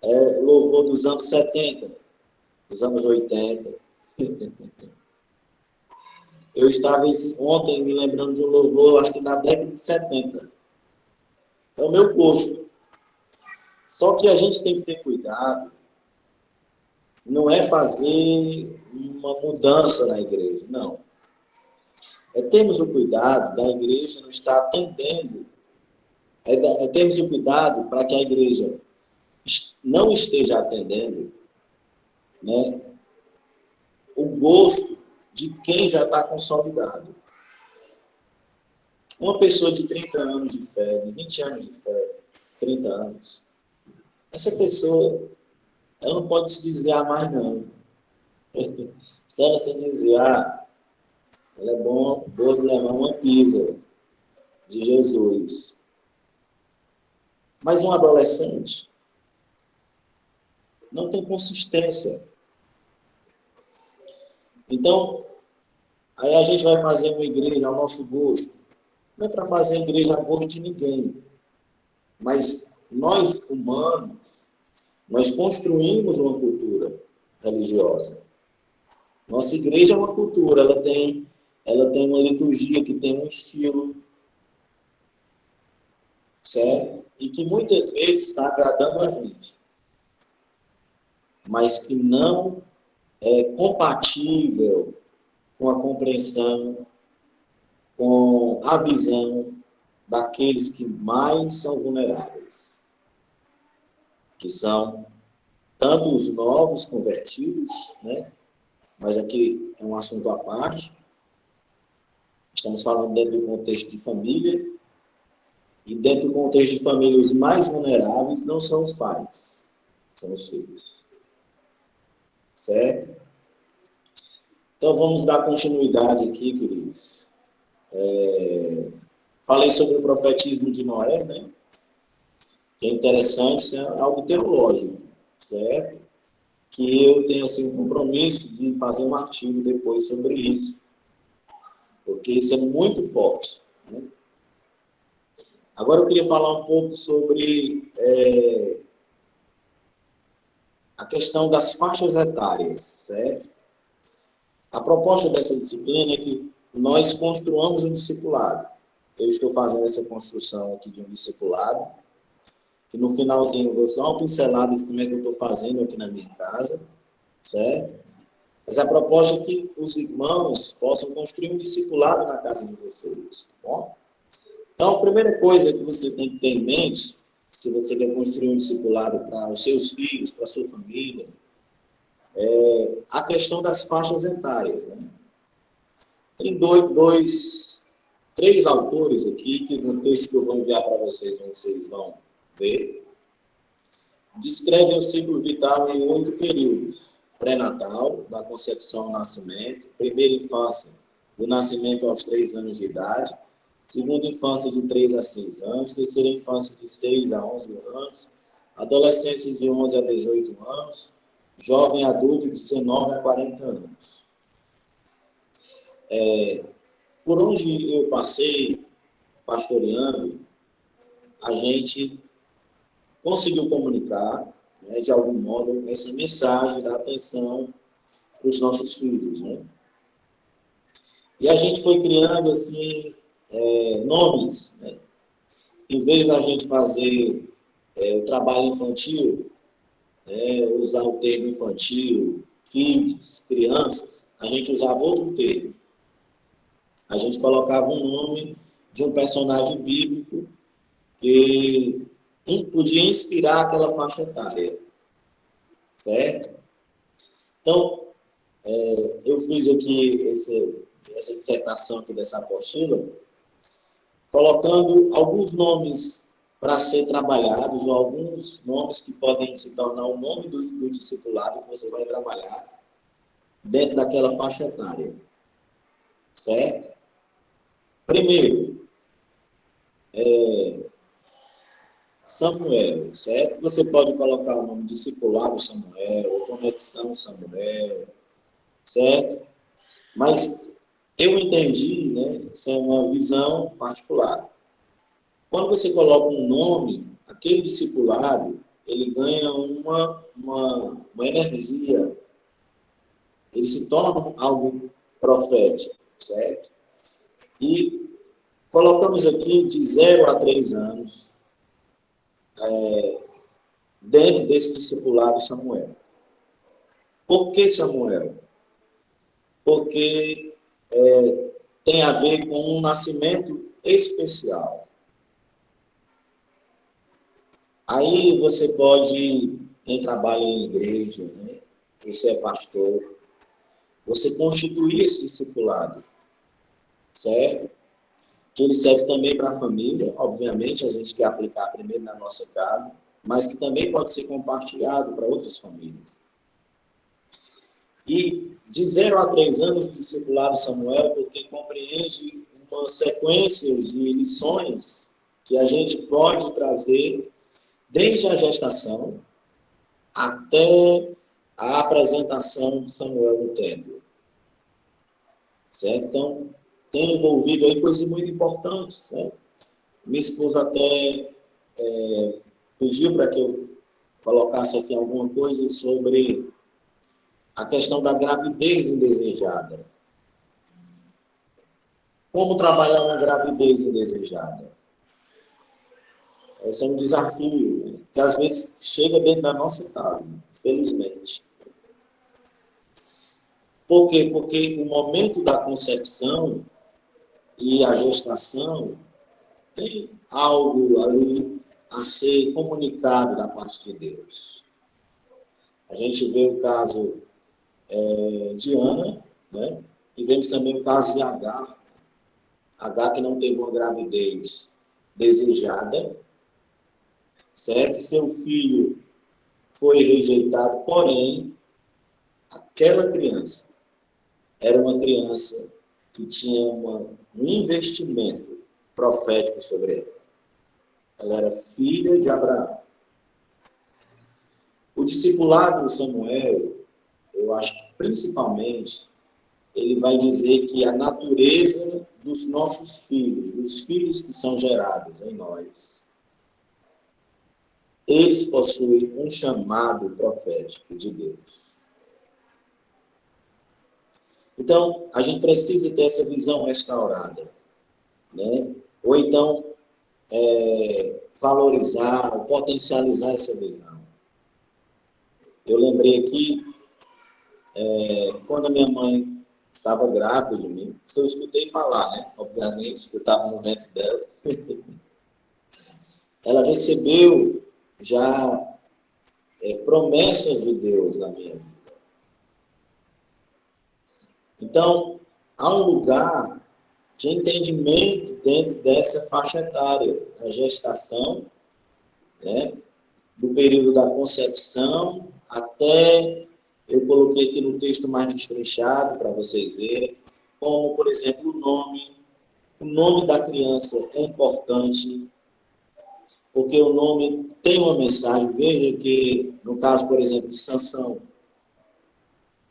é louvor dos anos 70, dos anos 80. Eu estava ontem me lembrando de um louvor, acho que da década de 70. É o meu gosto. Só que a gente tem que ter cuidado, não é fazer uma mudança na igreja, não. É termos o cuidado da igreja não estar atendendo, termos o cuidado para que a igreja não esteja atendendo, né, o gosto de quem já está consolidado. Uma pessoa de 30 anos de fé, de 20 anos de fé, 30 anos, essa pessoa, ela não pode se desviar mais, não. Se ela se desviar, ela é boa de levar uma pisa de Jesus. Mas um adolescente não tem consistência. Então, aí a gente vai fazer uma igreja ao nosso gosto. Não é para fazer igreja a gosto de ninguém. Mas nós, humanos, nós construímos uma cultura religiosa. Nossa igreja é uma cultura, ela tem uma liturgia que tem um estilo, certo? E que muitas vezes está agradando a gente, mas que não é compatível com a compreensão, com a visão daqueles que mais são vulneráveis, que são tanto os novos convertidos, né? Mas aqui é um assunto à parte. Estamos falando dentro do contexto de família, E dentro do contexto de família, os mais vulneráveis não são os pais, são os filhos. Certo? Então, vamos dar continuidade aqui, queridos. Falei sobre o profetismo de Noé, né? Que é interessante, isso é algo teológico, certo? Que eu tenho assim, um compromisso de fazer um artigo depois sobre isso, porque isso é muito forte. Né? Agora eu queria falar um pouco sobre a questão das faixas etárias, certo? A proposta dessa disciplina é que nós construamos um discipulado. Eu estou fazendo essa construção aqui de um discipulado, que no finalzinho eu vou dar uma pincelada de como é que eu estou fazendo aqui na minha casa, certo? Mas a proposta é que os irmãos possam construir um discipulado na casa de vocês, tá bom? Então, a primeira coisa que você tem que ter em mente, se você quer construir um discipulado para os seus filhos, para a sua família, é a questão das faixas etárias. Né? Tem três autores aqui, que no texto que eu vou enviar para vocês vão ver, descrevem o ciclo vital em 8 períodos. Pré-natal, da concepção ao nascimento, primeira infância, do nascimento aos 3 anos de idade, segunda infância de 3 a 6 anos, terceira infância de 6 a 11 anos, adolescência de 11 a 18 anos, jovem adulto de 19 a 40 anos. Por onde eu passei pastoreando, a gente conseguiu comunicar, né, de algum modo, essa mensagem da atenção para os nossos filhos. Né? E a gente foi criando, assim, nomes. Né? Em vez da gente fazer o trabalho infantil, usar o termo infantil, kids, crianças, a gente usava outro termo. A gente colocava um nome de um personagem bíblico que podia inspirar aquela faixa etária. Certo? Então, eu fiz aqui essa dissertação aqui dessa apostila, colocando alguns nomes para ser trabalhados, ou alguns nomes que podem se tornar o nome do discipulado que você vai trabalhar dentro daquela faixa etária. Certo? Primeiro, Samuel, certo? Você pode colocar o nome discipulado Samuel, ou conexão Samuel, certo? Mas eu entendi, né? Isso é uma visão particular. Quando você coloca um nome, aquele discipulado, ele ganha uma energia. Ele se torna algo profético, certo? E colocamos aqui de 0 a 3 anos, dentro desse discipulado Samuel. Por que Samuel? Porque tem a ver com um nascimento especial. Aí você pode, quem trabalha em igreja, né? Você é pastor, você constituir esse discipulado, certo? Que ele serve também para a família, obviamente, a gente quer aplicar primeiro na nossa casa, mas que também pode ser compartilhado para outras famílias. E de 0 a 3 anos o discipulado Samuel, porque compreende uma sequência de lições que a gente pode trazer desde a gestação até a apresentação de Samuel no templo. Certo? Então, tem envolvido aí coisas muito importantes. Né? Minha esposa até pediu para que eu colocasse aqui alguma coisa sobre a questão da gravidez indesejada. Como trabalhar uma gravidez indesejada? Esse é um desafio, né? Que às vezes chega dentro da nossa casa, infelizmente. Por quê? Porque o momento da concepção e a gestação tem algo ali a ser comunicado da parte de Deus. A gente vê o caso de Ana, né? E vemos também o caso de Agar. Agar que não teve uma gravidez desejada, certo? Seu filho foi rejeitado, porém, aquela criança era uma criança que tinha um investimento profético sobre ela. Ela era filha de Abraão. O discipulado de Samuel, eu acho que principalmente, ele vai dizer que a natureza dos nossos filhos, dos filhos que são gerados em nós, eles possuem um chamado profético de Deus. Então, a gente precisa ter essa visão restaurada, né? Ou então, valorizar, potencializar essa visão. Eu lembrei aqui, quando a minha mãe estava grávida de mim, eu escutei falar, né? Obviamente, que eu estava no ventre dela. Ela recebeu já promessas de Deus na minha vida. Então, há um lugar de entendimento dentro dessa faixa etária, da gestação, né? Do período da concepção até, eu coloquei aqui no texto mais destrinchado para vocês verem, como, por exemplo, o nome da criança é importante, porque o nome tem uma mensagem. Veja que, no caso, por exemplo, de Sansão,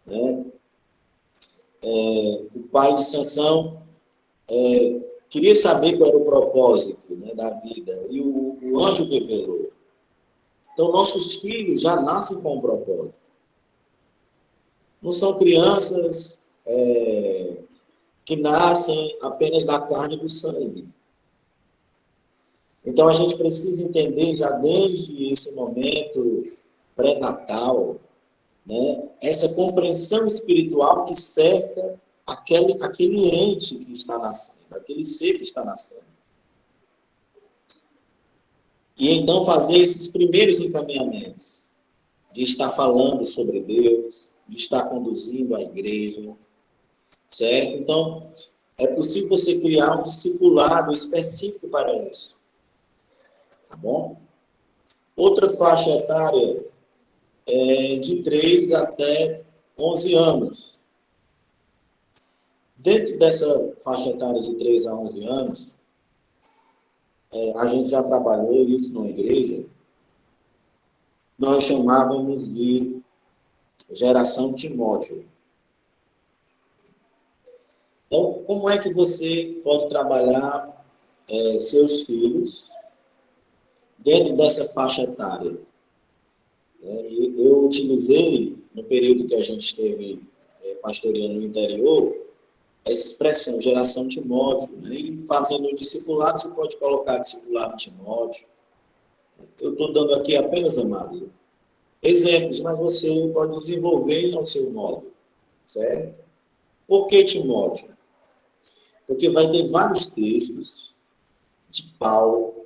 né? O pai de Sansão queria saber qual era o propósito, né, da vida, e o anjo revelou. Então, nossos filhos já nascem com um propósito. Não são crianças que nascem apenas da carne e do sangue. Então, a gente precisa entender já desde esse momento pré-natal, né, essa compreensão espiritual que cerca aquele ente que está nascendo, aquele ser que está nascendo. E então fazer esses primeiros encaminhamentos, de estar falando sobre Deus, de estar conduzindo a igreja, certo? Então, é possível você criar um discipulado específico para isso, tá bom? Outra faixa etária é de 3 até 11 anos. Dentro dessa faixa etária de 3 a 11 anos, a gente já trabalhou isso numa igreja, nós chamávamos de geração Timóteo. Então, como é que você pode trabalhar seus filhos dentro dessa faixa etária? Eu utilizei, no período que a gente esteve pastoreando no interior, essa expressão, geração Timóteo, né? E fazendo o discipulado, você pode colocar discipulado Timóteo. Eu estou dando aqui apenas, amados, exemplos, mas você pode desenvolver ao seu modo, certo? Por que Timóteo? Porque vai ter vários textos de Paulo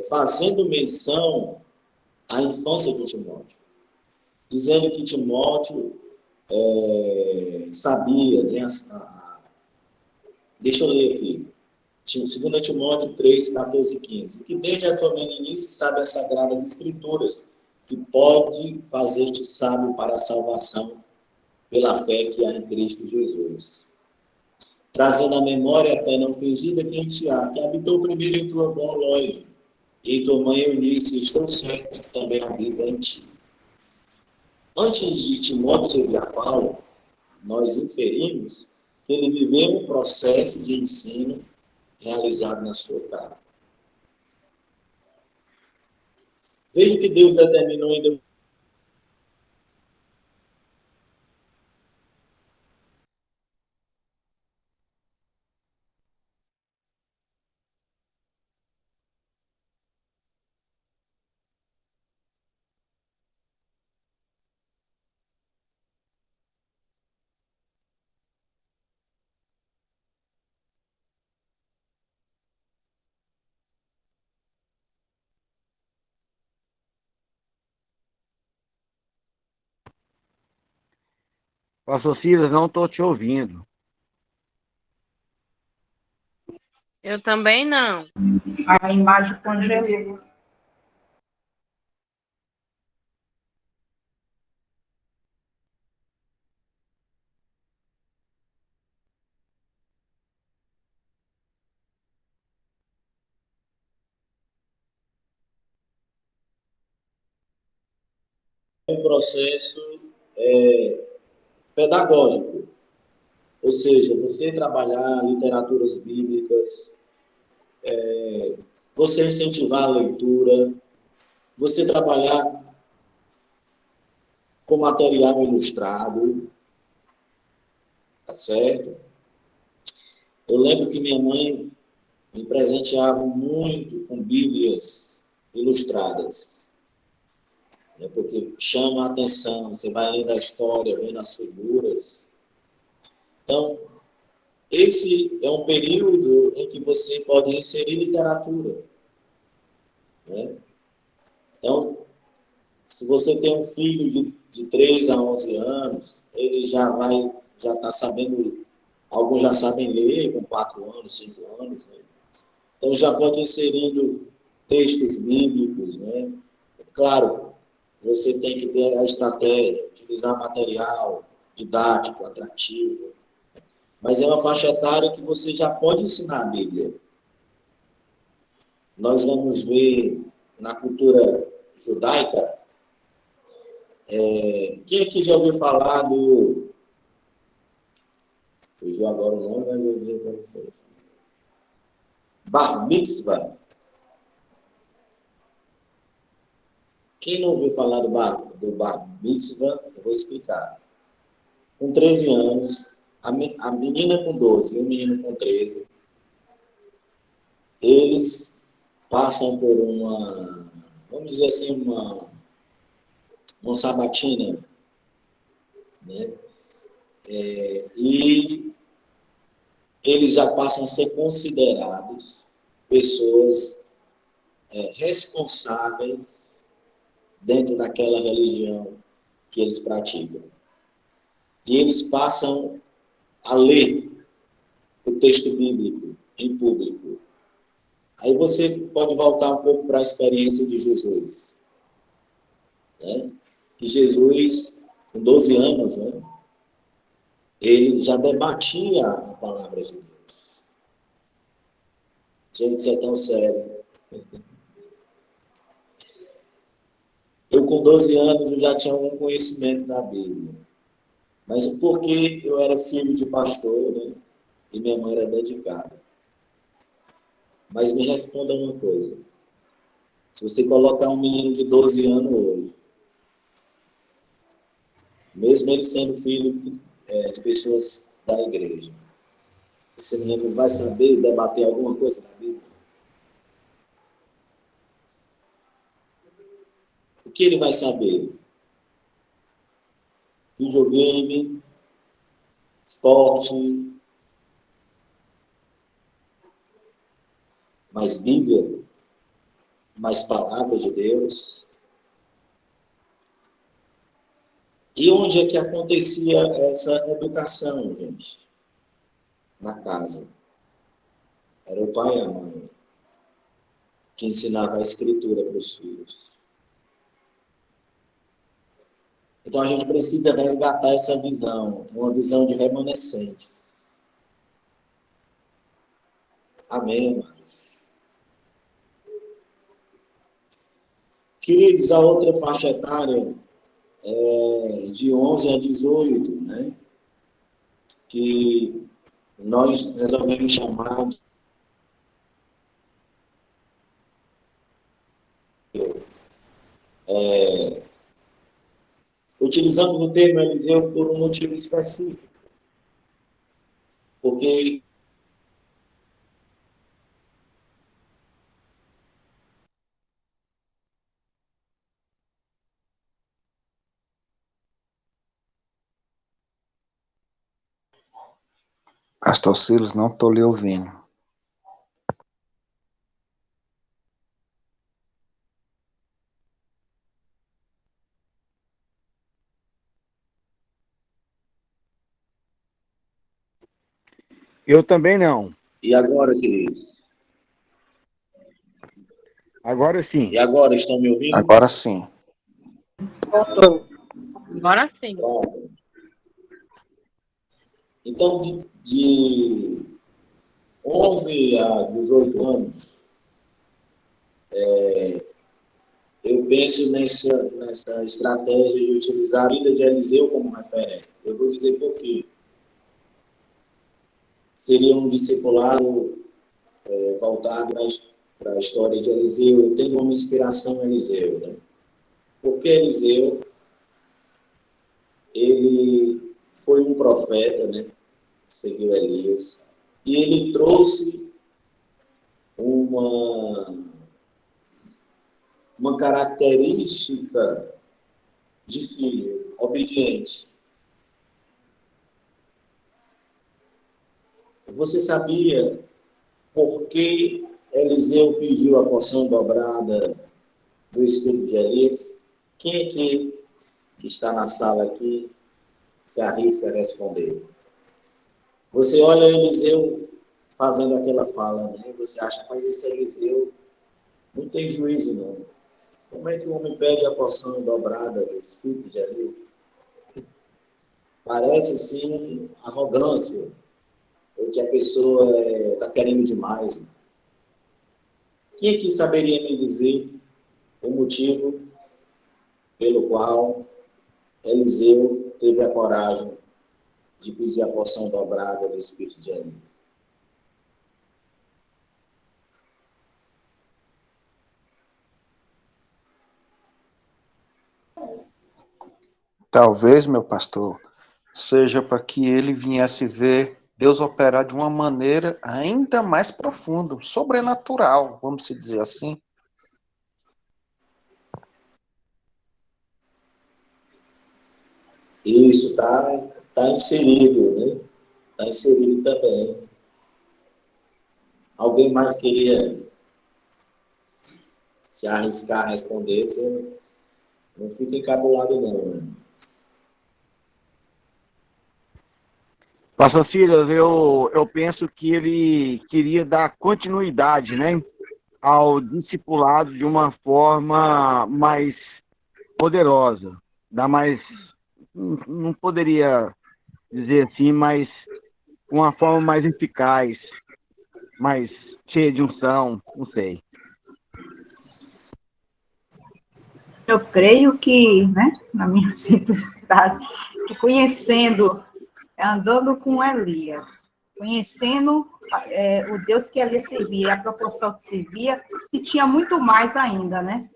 fazendo menção à infância de Timóteo, dizendo que Timóteo sabia, né, deixa eu ler aqui, 2 Timóteo 3, 14 e 15, que desde a tua meninice sabe as sagradas escrituras, que pode fazer-te sábio para a salvação pela fé que há em Cristo Jesus. Trazendo à memória a fé não fingida que em ti há, que habitou primeiro em tua avó Lóide, e em tua mãe Eunice, estou certo que também habita em ti. Antes de Timóteo servir a Paulo, nós inferimos que ele viveu um processo de ensino realizado na sua casa. Veja que Deus determinou ainda. Pastor Silas, não estou te ouvindo. Eu também não. A imagem congelou. Um processo pedagógico, ou seja, você trabalhar literaturas bíblicas, você incentivar a leitura, você trabalhar com material ilustrado, tá certo? Eu lembro que minha mãe me presenteava muito com bíblias ilustradas, né, porque chama a atenção, você vai lendo a história, vendo as figuras. Então, esse é um período em que você pode inserir literatura, né? Então, se você tem um filho de 3 a 11 anos, ele já está sabendo, alguns já sabem ler com 4 anos, 5 anos, né? Então já pode ir inserindo textos bíblicos, né? Claro, você tem que ter a estratégia, utilizar material didático, atrativo, mas é uma faixa etária que você já pode ensinar a Bíblia. Nós vamos ver na cultura judaica, quem aqui já ouviu falar do... Fugiu agora o nome, mas eu vou dizer para vocês. Bar Mitzvah. Quem não ouviu falar do Bar Mitzvah, eu vou explicar. Com 13 anos, a menina com 12 e o menino com 13, eles passam por uma, vamos dizer assim, uma sabatina, né? E eles já passam a ser considerados pessoas responsáveis dentro daquela religião que eles praticam. E eles passam a ler o texto bíblico em público. Aí você pode voltar um pouco para a experiência de Jesus, né? Que Jesus, com 12 anos, né, ele já debatia a palavra de Deus. Gente, isso é tão sério. Eu, com 12 anos, eu já tinha algum conhecimento da Bíblia. Mas porque eu era filho de pastor, né, e minha mãe era dedicada. Mas me responda uma coisa. Se você colocar um menino de 12 anos hoje, mesmo ele sendo filho de pessoas da igreja, esse menino vai saber debater alguma coisa da Bíblia? O que ele vai saber? Videogame, esporte, mais Bíblia, mais palavra de Deus. E onde é que acontecia essa educação, gente? Na casa. Era o pai e a mãe que ensinava a escritura para os filhos. Então a gente precisa resgatar essa visão, uma visão de remanescentes. Amém, amados? Queridos, a outra faixa etária é de 11 a 18, né? Que nós resolvemos chamar de utilizamos o termo Eliseu por um motivo específico, porque Pastor Silas, não estou lhe ouvindo. Eu também não. e agora, queridos? Agora sim. E agora, estão me ouvindo? Agora sim. Voltou. Agora sim. Pronto. Então, de 11 a 18 anos, eu penso nessa estratégia de utilizar a vida de Eliseu como referência. Eu vou dizer por quê. Seria um discipulado voltado para a história de Eliseu. Eu tenho uma inspiração em Eliseu, né? Porque Eliseu, ele foi um profeta, né? Seguiu Elias, e ele trouxe uma característica de filho obediente. Você sabia por que Eliseu pediu a porção dobrada do espírito de Elias? Quem aqui que está na sala aqui se arrisca a responder? Você olha Eliseu fazendo aquela fala, né? Você acha, mas esse Eliseu não tem juízo, não. Como é que o homem pede a porção dobrada do espírito de Elias? Parece, sim, arrogância, ou que a pessoa está querendo demais. Né? Quem aqui saberia me dizer o motivo pelo qual Eliseu teve a coragem de pedir a porção dobrada do espírito de Elias? Talvez, meu pastor, seja para que ele viesse ver Deus operar de uma maneira ainda mais profunda, sobrenatural, vamos dizer assim. Isso tá inserido, né? Está inserido também. Alguém mais queria se arriscar a responder? Você não fica encabulado, não. Né? Pastor Silas, eu penso que ele queria dar continuidade, né, ao discipulado de uma forma mais poderosa, não poderia dizer assim, mas uma forma mais eficaz, mais cheia de unção, não sei. Eu creio que, né, na minha simplicidade, que conhecendo, andando com Elias, conhecendo o Deus que Elias servia, a proporção que servia, e tinha muito mais ainda, né?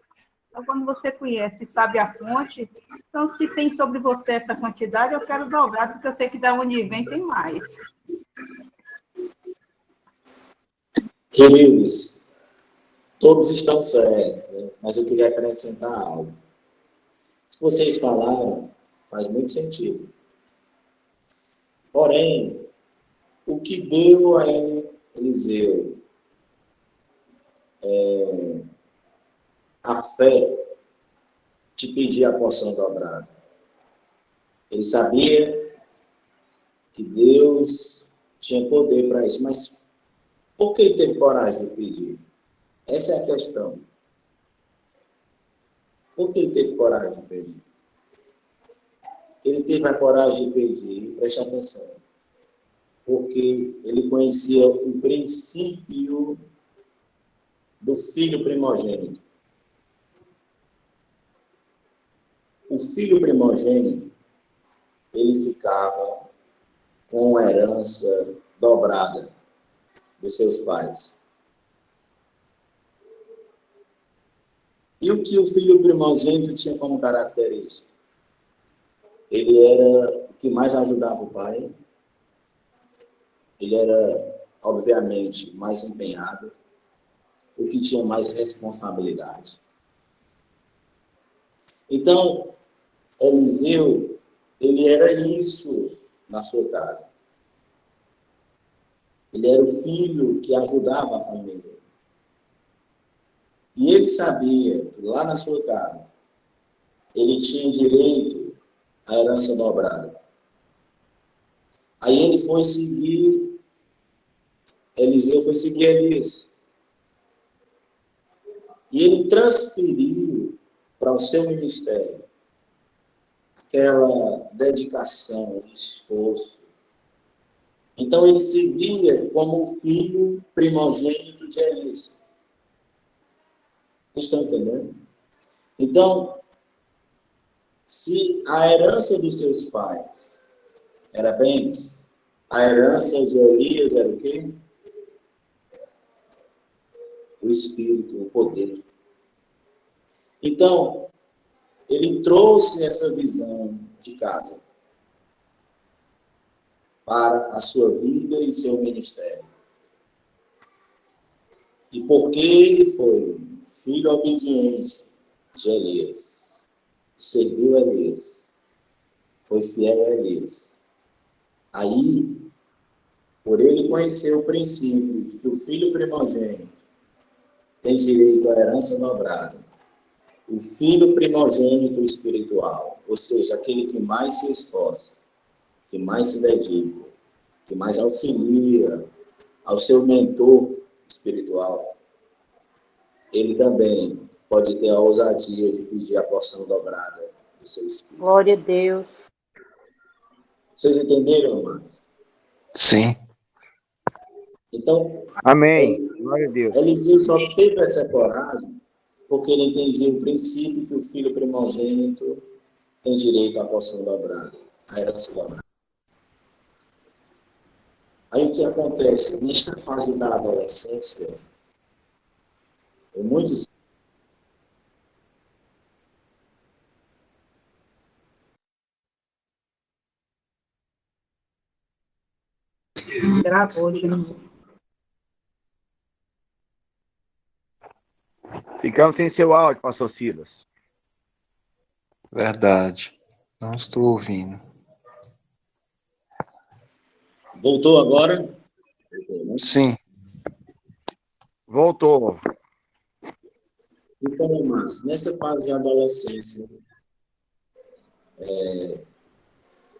Então, quando você conhece e sabe a fonte, então, se tem sobre você essa quantidade, eu quero dobrar, porque eu sei que da onde vem tem mais. Queridos, todos estão certos, né? Mas eu queria acrescentar algo. Se vocês falaram, faz muito sentido. Porém, o que deu a Eliseu a fé de pedir a porção dobrada? Ele sabia que Deus tinha poder para isso, mas por que ele teve coragem de pedir? Essa é a questão. Por que ele teve coragem de pedir? Ele teve a coragem de pedir, preste atenção, porque ele conhecia o princípio do filho primogênito. O filho primogênito, ele ficava com a herança dobrada dos seus pais. E o que o filho primogênito tinha como característica? Ele era o que mais ajudava o pai. Ele era, obviamente, mais empenhado, o que tinha mais responsabilidade. Então, Eliseu, ele era isso na sua casa. Ele era o filho que ajudava a família. E ele sabia que lá na sua casa, ele tinha direito à herança dobrada. Aí ele foi seguir, Eliseu foi seguir Elias. E ele transferiu para o seu ministério aquela dedicação, esforço. Então, ele se via como o filho primogênito de Elias. Estão entendendo? Então, se a herança dos seus pais era bens, a herança de Elias era o quê? O espírito, o poder. Então, ele trouxe essa visão de casa para a sua vida e seu ministério. E porque ele foi filho obediente de Elias, serviu a Elias, foi fiel a Elias, aí, por ele conhecer o princípio de que o filho primogênito tem direito à herança dobrada, o filho primogênito espiritual, ou seja, aquele que mais se esforça, que mais se dedica, que mais auxilia ao seu mentor espiritual, ele também pode ter a ousadia de pedir a porção dobrada do seu espírito. Glória a Deus. Vocês entenderam, amados? Sim. Então, Amém. Glória a Deus. Eliseu só teve essa coragem porque ele entendia o princípio que o filho primogênito tem direito à porção dobrada, à herança dobrada. Aí o que acontece? Nesta fase da adolescência, muitos Gravou de novo. Ficamos sem seu áudio, pastor Silas. Verdade. Não estou ouvindo. Voltou agora? Sim. Voltou. Então, irmãos, nessa fase de adolescência,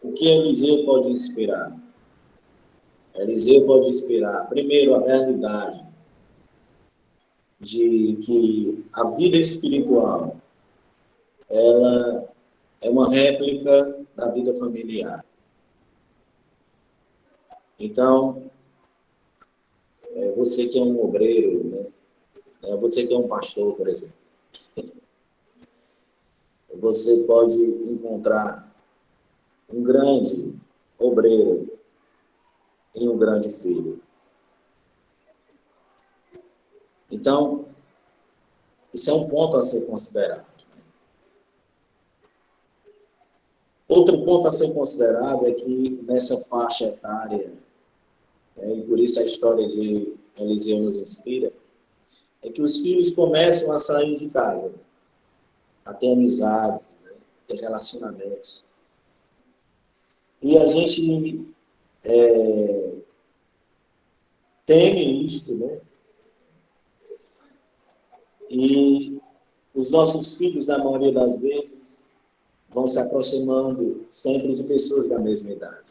o que Eliseu pode inspirar? Eliseu pode inspirar, primeiro, a realidade de que a vida espiritual, ela é uma réplica da vida familiar. Então, você que é um obreiro, né? Você que é um pastor, por exemplo, você pode encontrar um grande obreiro em um grande filho. Então, isso é um ponto a ser considerado. Outro ponto a ser considerado é que nessa faixa etária, e por isso a história de Eliseu nos inspira, é que os filhos começam a sair de casa, a ter amizades, ter relacionamentos. E a gente teme isto, né? E os nossos filhos, na maioria das vezes, vão se aproximando sempre de pessoas da mesma idade.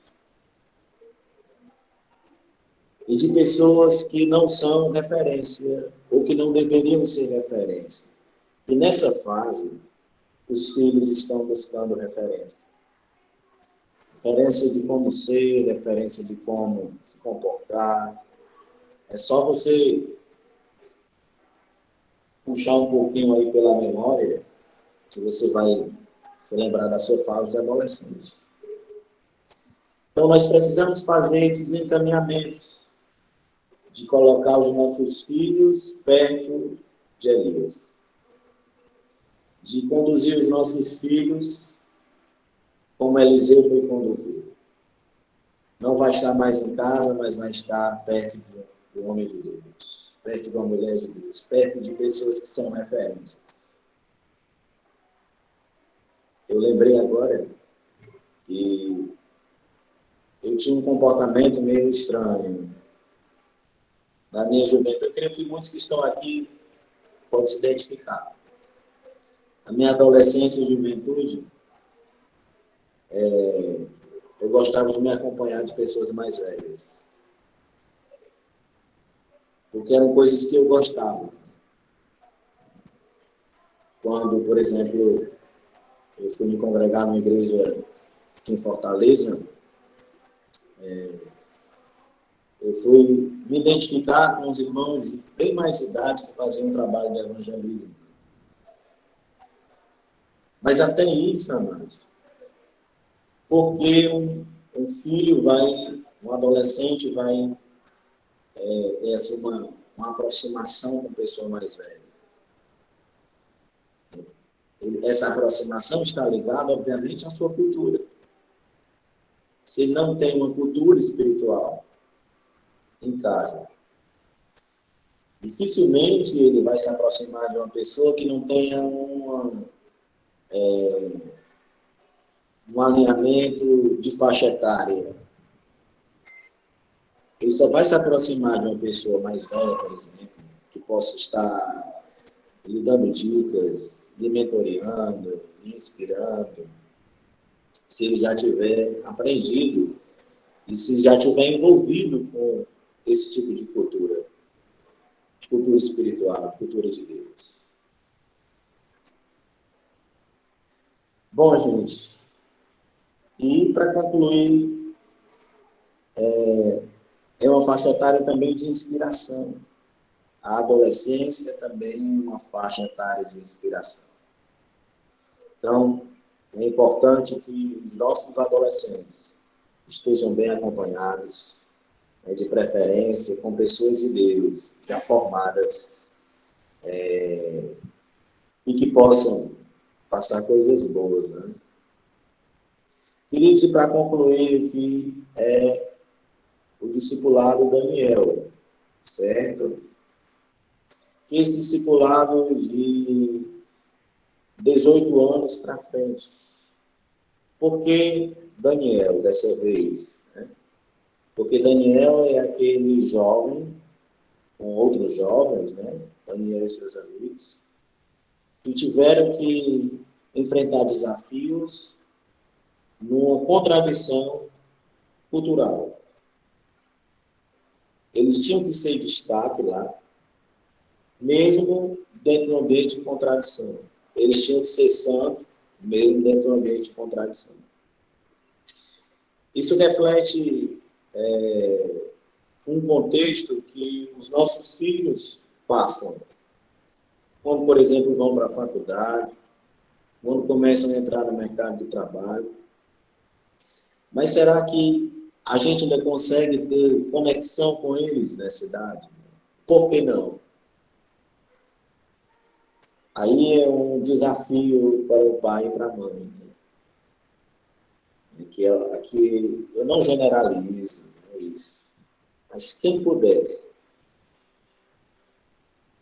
E de pessoas que não são referência, ou que não deveriam ser referência. E nessa fase, os filhos estão buscando referência. Referência de como ser, referência de como se comportar. É só você puxar um pouquinho aí pela memória, que você vai se lembrar da sua fase de adolescente. Então, nós precisamos fazer esses encaminhamentos de colocar os nossos filhos perto de Elias. De conduzir os nossos filhos como Eliseu foi conduzido. Não vai estar mais em casa, mas vai estar perto do homem de Deus, perto de uma mulher de Deus, perto de pessoas que são referências. Eu lembrei agora que eu tinha um comportamento meio estranho na minha juventude. Eu creio que muitos que estão aqui podem se identificar. Na minha adolescência e juventude, eu gostava de me acompanhar de pessoas mais velhas. Porque eram coisas que eu gostava. quando, por exemplo, eu fui me congregar numa igreja aqui em Fortaleza, eu fui me identificar com os irmãos de bem mais idade que faziam um trabalho de evangelismo. Mas até isso, amados, porque um filho um adolescente vai ter assim, uma aproximação com a pessoa mais velha. Essa aproximação está ligada, obviamente, à sua cultura. Se ele não tem uma cultura espiritual em casa, dificilmente ele vai se aproximar de uma pessoa que não tenha um alinhamento de faixa etária. Ele só vai se aproximar de uma pessoa mais velha, por exemplo, que possa estar lhe dando dicas, lhe mentoreando, lhe inspirando, se ele já tiver aprendido e se já tiver envolvido com esse tipo de cultura espiritual, cultura de Deus. Bom, gente, e para concluir, é uma faixa etária também de inspiração. A adolescência é também uma faixa etária de inspiração. Então, é importante que os nossos adolescentes estejam bem acompanhados, de preferência com pessoas de Deus, já formadas, e que possam passar coisas boas, né? Queridos, e para concluir aqui, o discipulado Daniel, certo? Que esse discipulado de 18 anos para frente. Por que Daniel, dessa vez? Né? Porque Daniel é aquele jovem, com outros jovens, né? Daniel e seus amigos, que tiveram que enfrentar desafios numa contradição cultural. Eles tinham que ser destaque lá, mesmo dentro de um ambiente de contradição. Eles tinham que ser santos, mesmo dentro de um ambiente de contradição. Isso reflete um contexto que os nossos filhos passam. Quando, por exemplo, vão para a faculdade, quando começam a entrar no mercado de trabalho. Mas será que a gente ainda consegue ter conexão com eles nessa idade? Por que não? Aí é um desafio para o pai e para a mãe. Né? Aqui eu não generalizo, não é isso. Mas quem puder,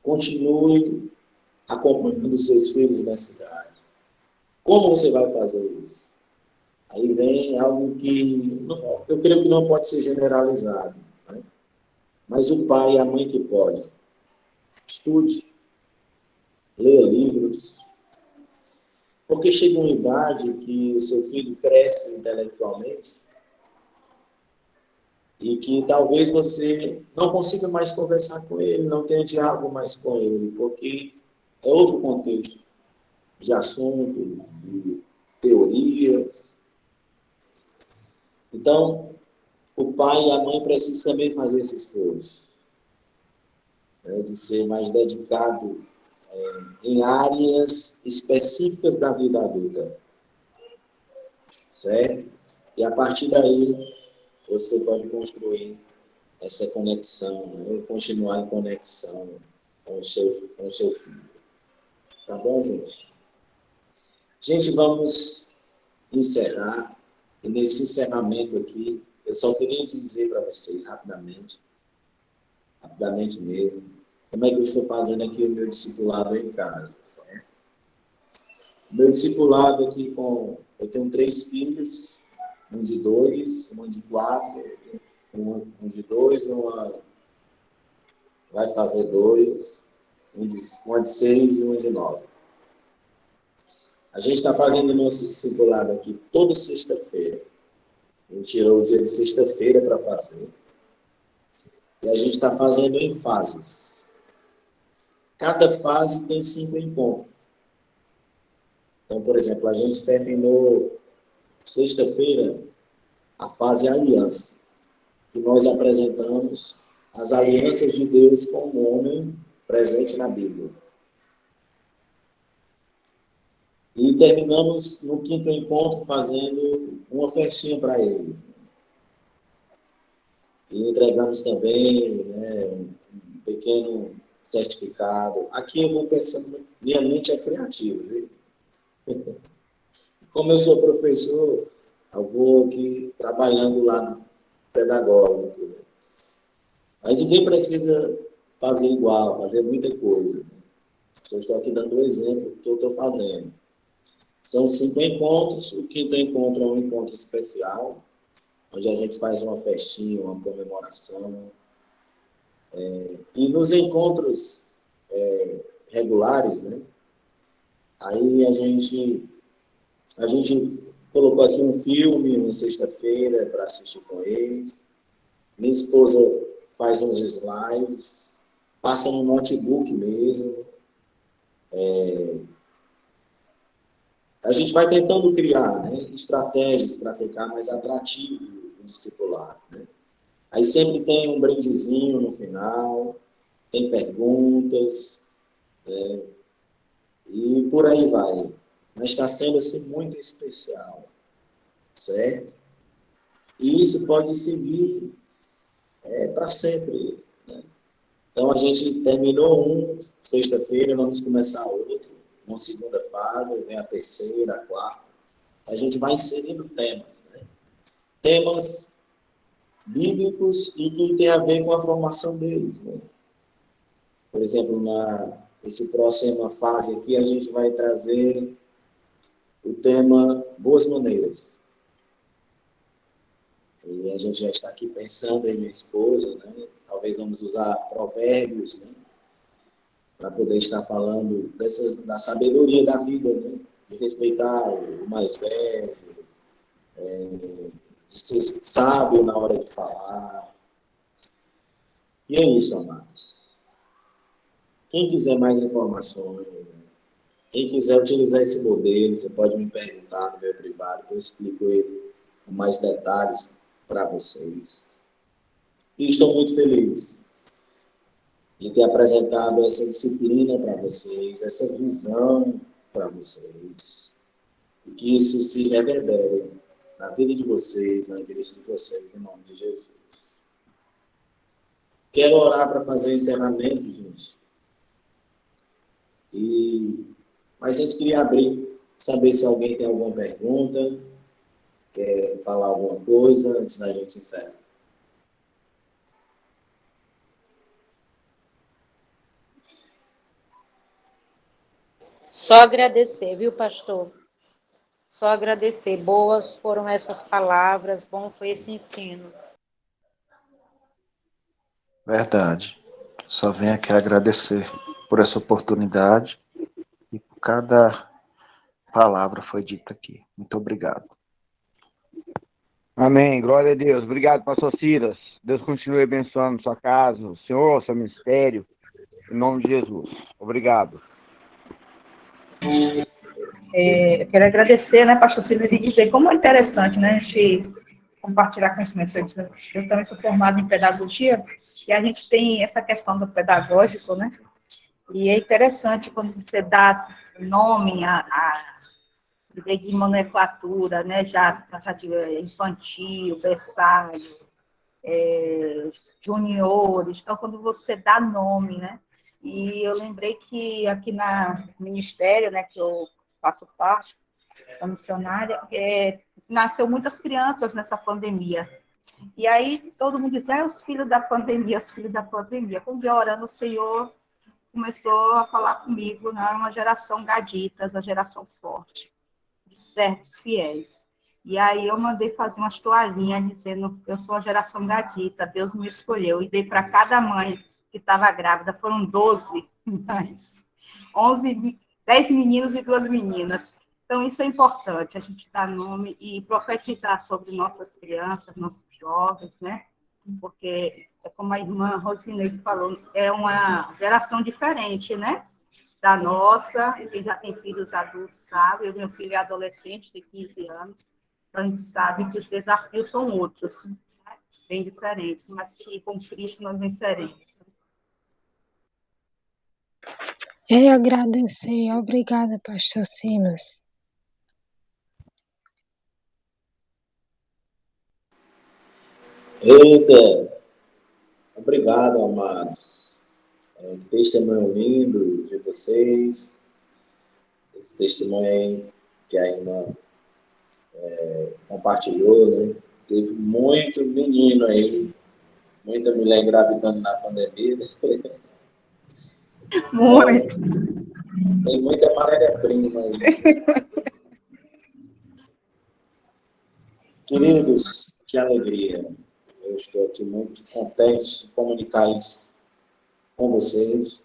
continue acompanhando seus filhos nessa idade. Como você vai fazer isso? Aí vem algo que eu creio que não pode ser generalizado. Né? Mas o pai e a mãe que pode. Estude. Leia livros. Porque chega uma idade que o seu filho cresce intelectualmente e que talvez você não consiga mais conversar com ele, não tenha diálogo mais com ele, porque é outro contexto de assunto, de teorias. Então, o pai e a mãe precisam também fazer esse esforço, né, de ser mais dedicado em áreas específicas da vida adulta, certo? E a partir daí, você pode construir essa conexão, né, continuar em conexão com o seu filho. Tá bom, gente? Gente, vamos encerrar. E nesse encerramento aqui, eu só queria dizer para vocês rapidamente mesmo, como é que eu estou fazendo aqui o meu discipulado em casa, certo? O meu discipulado aqui eu tenho 3 filhos, um de 2, uma de 4, um de 2, uma vai fazer 2, uma de 6 e uma de 9. A gente está fazendo o nosso discipulado aqui toda sexta-feira. A gente tirou o dia de sexta-feira para fazer. E a gente está fazendo em fases. Cada fase tem 5 encontros. Então, por exemplo, a gente terminou sexta-feira a fase aliança, que nós apresentamos as alianças de Deus com o homem presente na Bíblia. E terminamos no quinto encontro fazendo uma festinha para ele. E entregamos também, né, um pequeno certificado. Aqui eu vou pensando, minha mente é criativa, viu? Como eu sou professor, eu vou aqui trabalhando lá no pedagógico. Mas ninguém precisa fazer igual, fazer muita coisa. Só estou aqui dando um exemplo do que eu estou fazendo. São 5 encontros, o quinto encontro é um encontro especial, onde a gente faz uma festinha, uma comemoração. E nos encontros regulares, né? Aí a gente colocou aqui um filme, uma sexta-feira, para assistir com eles. Minha esposa faz uns slides, passa no notebook mesmo. A gente vai tentando criar, né, estratégias para ficar mais atrativo o discipulado, né? Aí sempre tem um brindezinho no final, tem perguntas, né, e por aí vai. Mas está sendo assim muito especial, certo? E isso pode seguir para sempre, né? Então a gente terminou sexta-feira, vamos começar outro, uma segunda fase, vem a terceira, a quarta. A gente vai inserindo temas, né? Temas bíblicos e que tem a ver com a formação deles, né? Por exemplo, essa próxima fase aqui, a gente vai trazer o tema Boas Maneiras. E a gente já está aqui pensando em minha esposa, né? Talvez vamos usar provérbios, né? Para poder estar falando da sabedoria da vida, né? De respeitar o mais velho, de ser sábio na hora de falar. E é isso, amados. Quem quiser mais informações, quem quiser utilizar esse modelo, você pode me perguntar no meu privado, que eu explico ele com mais detalhes para vocês. E estou muito feliz de ter apresentado essa disciplina para vocês, essa visão para vocês, e que isso se reverbere na vida de vocês, na igreja de vocês, em nome de Jesus. Quero orar para fazer o encerramento, gente. Mas a gente queria abrir, saber se alguém tem alguma pergunta, quer falar alguma coisa antes da gente encerrar. Só agradecer, viu, pastor? Só agradecer. Boas foram essas palavras, bom foi esse ensino. Verdade. Só venho aqui agradecer por essa oportunidade e por cada palavra foi dita aqui. Muito obrigado. Amém. Glória a Deus. Obrigado, pastor Silas. Deus continue abençoando sua casa, o senhor, seu ministério. Em nome de Jesus. Obrigado. Eu quero agradecer, né, pastor Silvio, e dizer como é interessante, né, a gente compartilhar conhecimentos. Eu também sou formada em pedagogia, e a gente tem essa questão do pedagógico, né, e é interessante quando você dá nome de nomenclatura, né, já infantil, berçário, juniores, então quando você dá nome, né, e eu lembrei que aqui no ministério, né, que eu faço parte, da missionária, nasceu muitas crianças nessa pandemia. E aí todo mundo diz, os filhos da pandemia, os filhos da pandemia. Quando eu orando, o Senhor começou a falar comigo, né, uma geração gaditas, uma geração forte, de servos fiéis. E aí eu mandei fazer umas toalhinhas dizendo, eu sou a geração gadita, Deus me escolheu. E dei para cada mãe que estava grávida, foram 12 mães, 10 meninos e 2 meninas. Então, isso é importante, a gente dar nome e profetizar sobre nossas crianças, nossos jovens, né? Porque, como a irmã Rosinei falou, é uma geração diferente, né? da nossa, quem já tem filhos adultos sabe, eu, meu filho é adolescente, tem 15 anos, então a gente sabe que os desafios são outros, né? Bem diferentes, mas que com Cristo nós venceremos. Eu agradecer. Obrigada, pastor Silas. Eita, obrigado, amados. Que testemunho lindo de vocês. Esse testemunho aí que a irmã compartilhou, né? Teve muito menino aí, muita mulher engravidando na pandemia. Muito. Tem muita matéria-prima aí. Queridos, que alegria. Eu estou aqui muito contente de comunicar isso com vocês.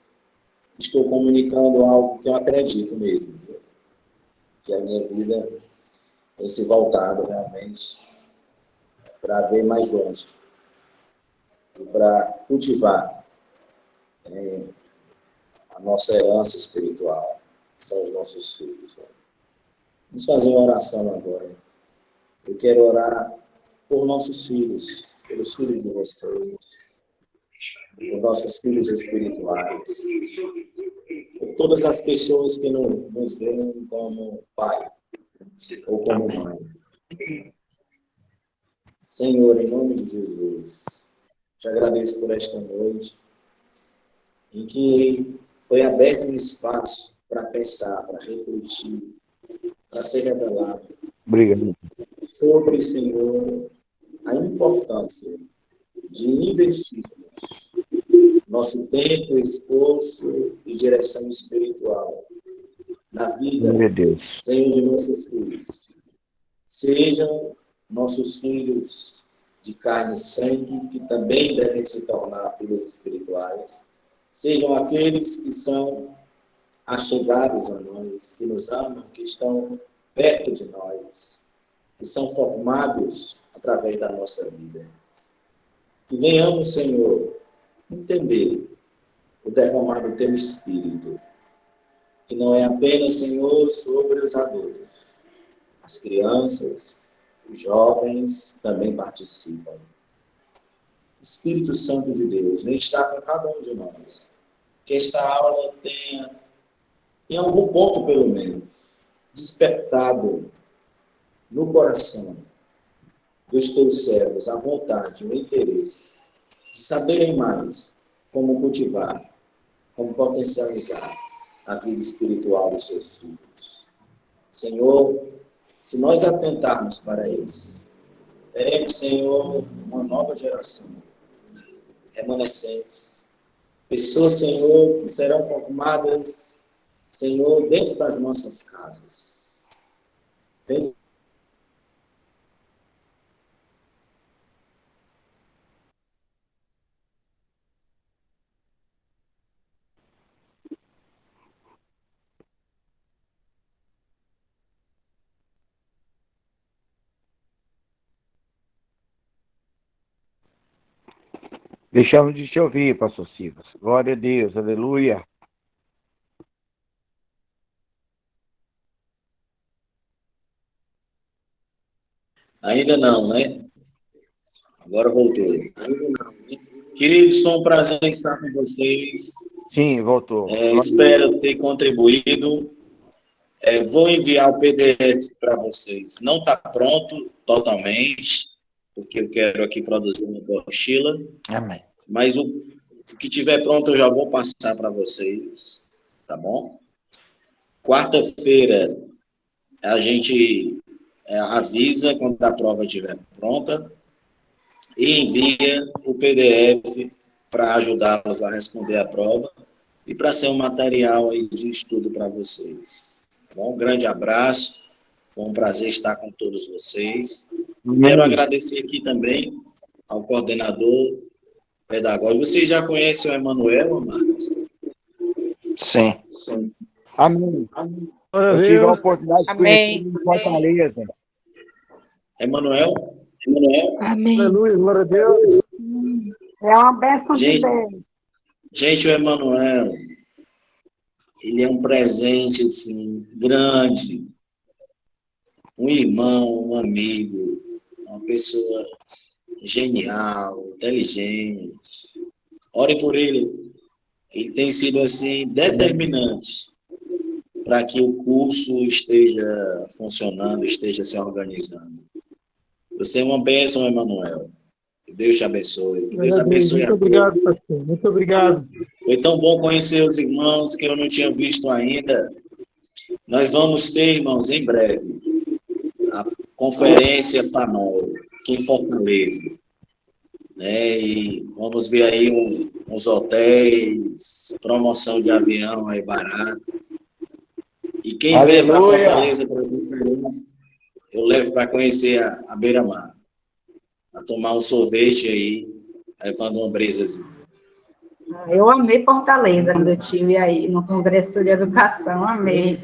Estou comunicando algo que eu acredito mesmo, viu? Que a minha vida tem se voltado realmente para ver mais longe e para cultivar a nossa herança espiritual, que são os nossos filhos. Vamos fazer uma oração agora. Eu quero orar por nossos filhos, pelos filhos de vocês, por nossos filhos espirituais, por todas as pessoas que nos veem como pai ou como mãe. Senhor, em nome de Jesus, te agradeço por esta noite, em que foi aberto um espaço para pensar, para refletir, para ser revelado. Obrigado. Sobre, Senhor, a importância de investirmos nosso tempo, esforço e direção espiritual na vida, Meu Deus. Senhor, de nossos filhos. Sejam nossos filhos de carne e sangue, que também devem se tornar filhos espirituais. Sejam aqueles que são achegados a nós, que nos amam, que estão perto de nós, que são formados através da nossa vida. Que venhamos, Senhor, entender o derramar do Teu Espírito, que não é apenas, Senhor, sobre os adultos. As crianças, os jovens também participam. Espírito Santo de Deus, vem estar com cada um de nós. Que esta aula tenha, em algum ponto pelo menos, despertado no coração dos teus servos a vontade, o interesse de saberem mais como cultivar, como potencializar a vida espiritual dos seus filhos. Senhor, se nós atentarmos para isso, teremos, Senhor, uma nova geração, remanescentes, pessoas, Senhor, que serão formadas, Senhor, dentro das nossas casas. Vem, Deixamos de te ouvir, pastor Silas. Glória a Deus, aleluia. ainda não, né? Agora voltou. Ainda não, né? Queridos, foi um prazer estar com vocês. Sim, voltou. Espero ter contribuído. Vou enviar o PDF para vocês. Não está pronto totalmente, porque eu quero aqui produzir uma apostila. Amém. Mas o que tiver pronto eu já vou passar para vocês, tá bom? Quarta-feira a gente avisa quando a prova estiver pronta e envia o PDF para ajudá-los a responder a prova e para ser um material aí de estudo para vocês. Tá bom? Um grande abraço, foi um prazer estar com todos vocês. Quero agradecer aqui também ao coordenador pedagógico. Vocês já conhecem o Emanuel, Marcos? Sim. Sim. Amém. Eu tive a oportunidade de conhecer ele em Fortaleza. Emanuel? Amém. Aleluia, glória a Deus. É uma bênção de Gente, Deus. gente, o Emanuel ele é um presente, assim, grande. Um irmão, um amigo, uma pessoa genial, inteligente. Ore por ele. Ele tem sido, assim, determinante para que o curso esteja funcionando, esteja se organizando. Você é uma bênção, Emanuel. Que Deus te abençoe. Que Deus abençoe a Muito todos. obrigado, pastor. Muito obrigado. Foi tão bom conhecer os irmãos que eu não tinha visto ainda. Nós vamos ter, irmãos, em breve, a Conferência FANOL, aqui em Fortaleza. Né? E vamos ver aí uns hotéis, promoção de avião aí barato. E quem vier para Fortaleza para a conferência, eu levo para conhecer a Beira-Mar. A tomar um sorvete aí, levando uma bresazinha. Eu amei Fortaleza quando eu estive aí no Congresso de Educação, amei.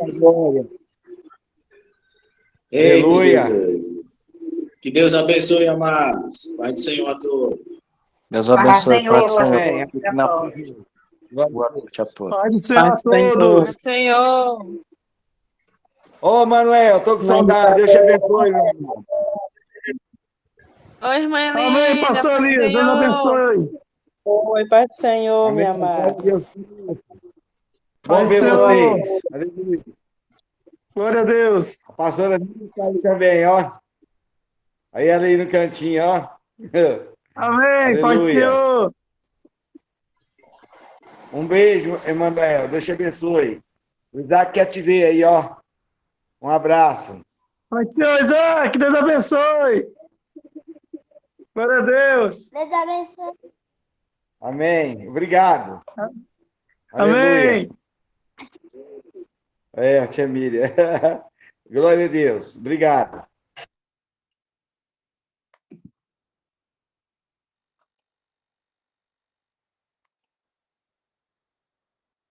Eita, Aleluia. Jesus. Que Deus abençoe, amados. Pai do Senhor a todos. Deus abençoe. Senhor. Paz do Senhor. Amém. Boa noite a todos. Pode ser a todos. Senhor. Ô, Manuel, tô com saudade. Deus te abençoe, meu irmão. Oi, irmã Elisa. Amém, pastor Elias. Deus abençoe. Oi, Pai do Senhor, Amém. minha amada. Deus. Pai Bom do ver Senhor. vocês. Aleluia. Glória a Deus. A pastora Nina tá aí também, ó. Aí ela aí no cantinho, ó. Amém, Pai do Aleluia. Senhor. Um beijo, Emanuel. Deus te abençoe. O Isaac quer te ver aí, ó. Um abraço. Pai do Senhor, Isaac, Deus abençoe. Glória a Deus. Deus abençoe. Amém. Obrigado. Amém. É, tia Miriam. Glória a Deus. Obrigado.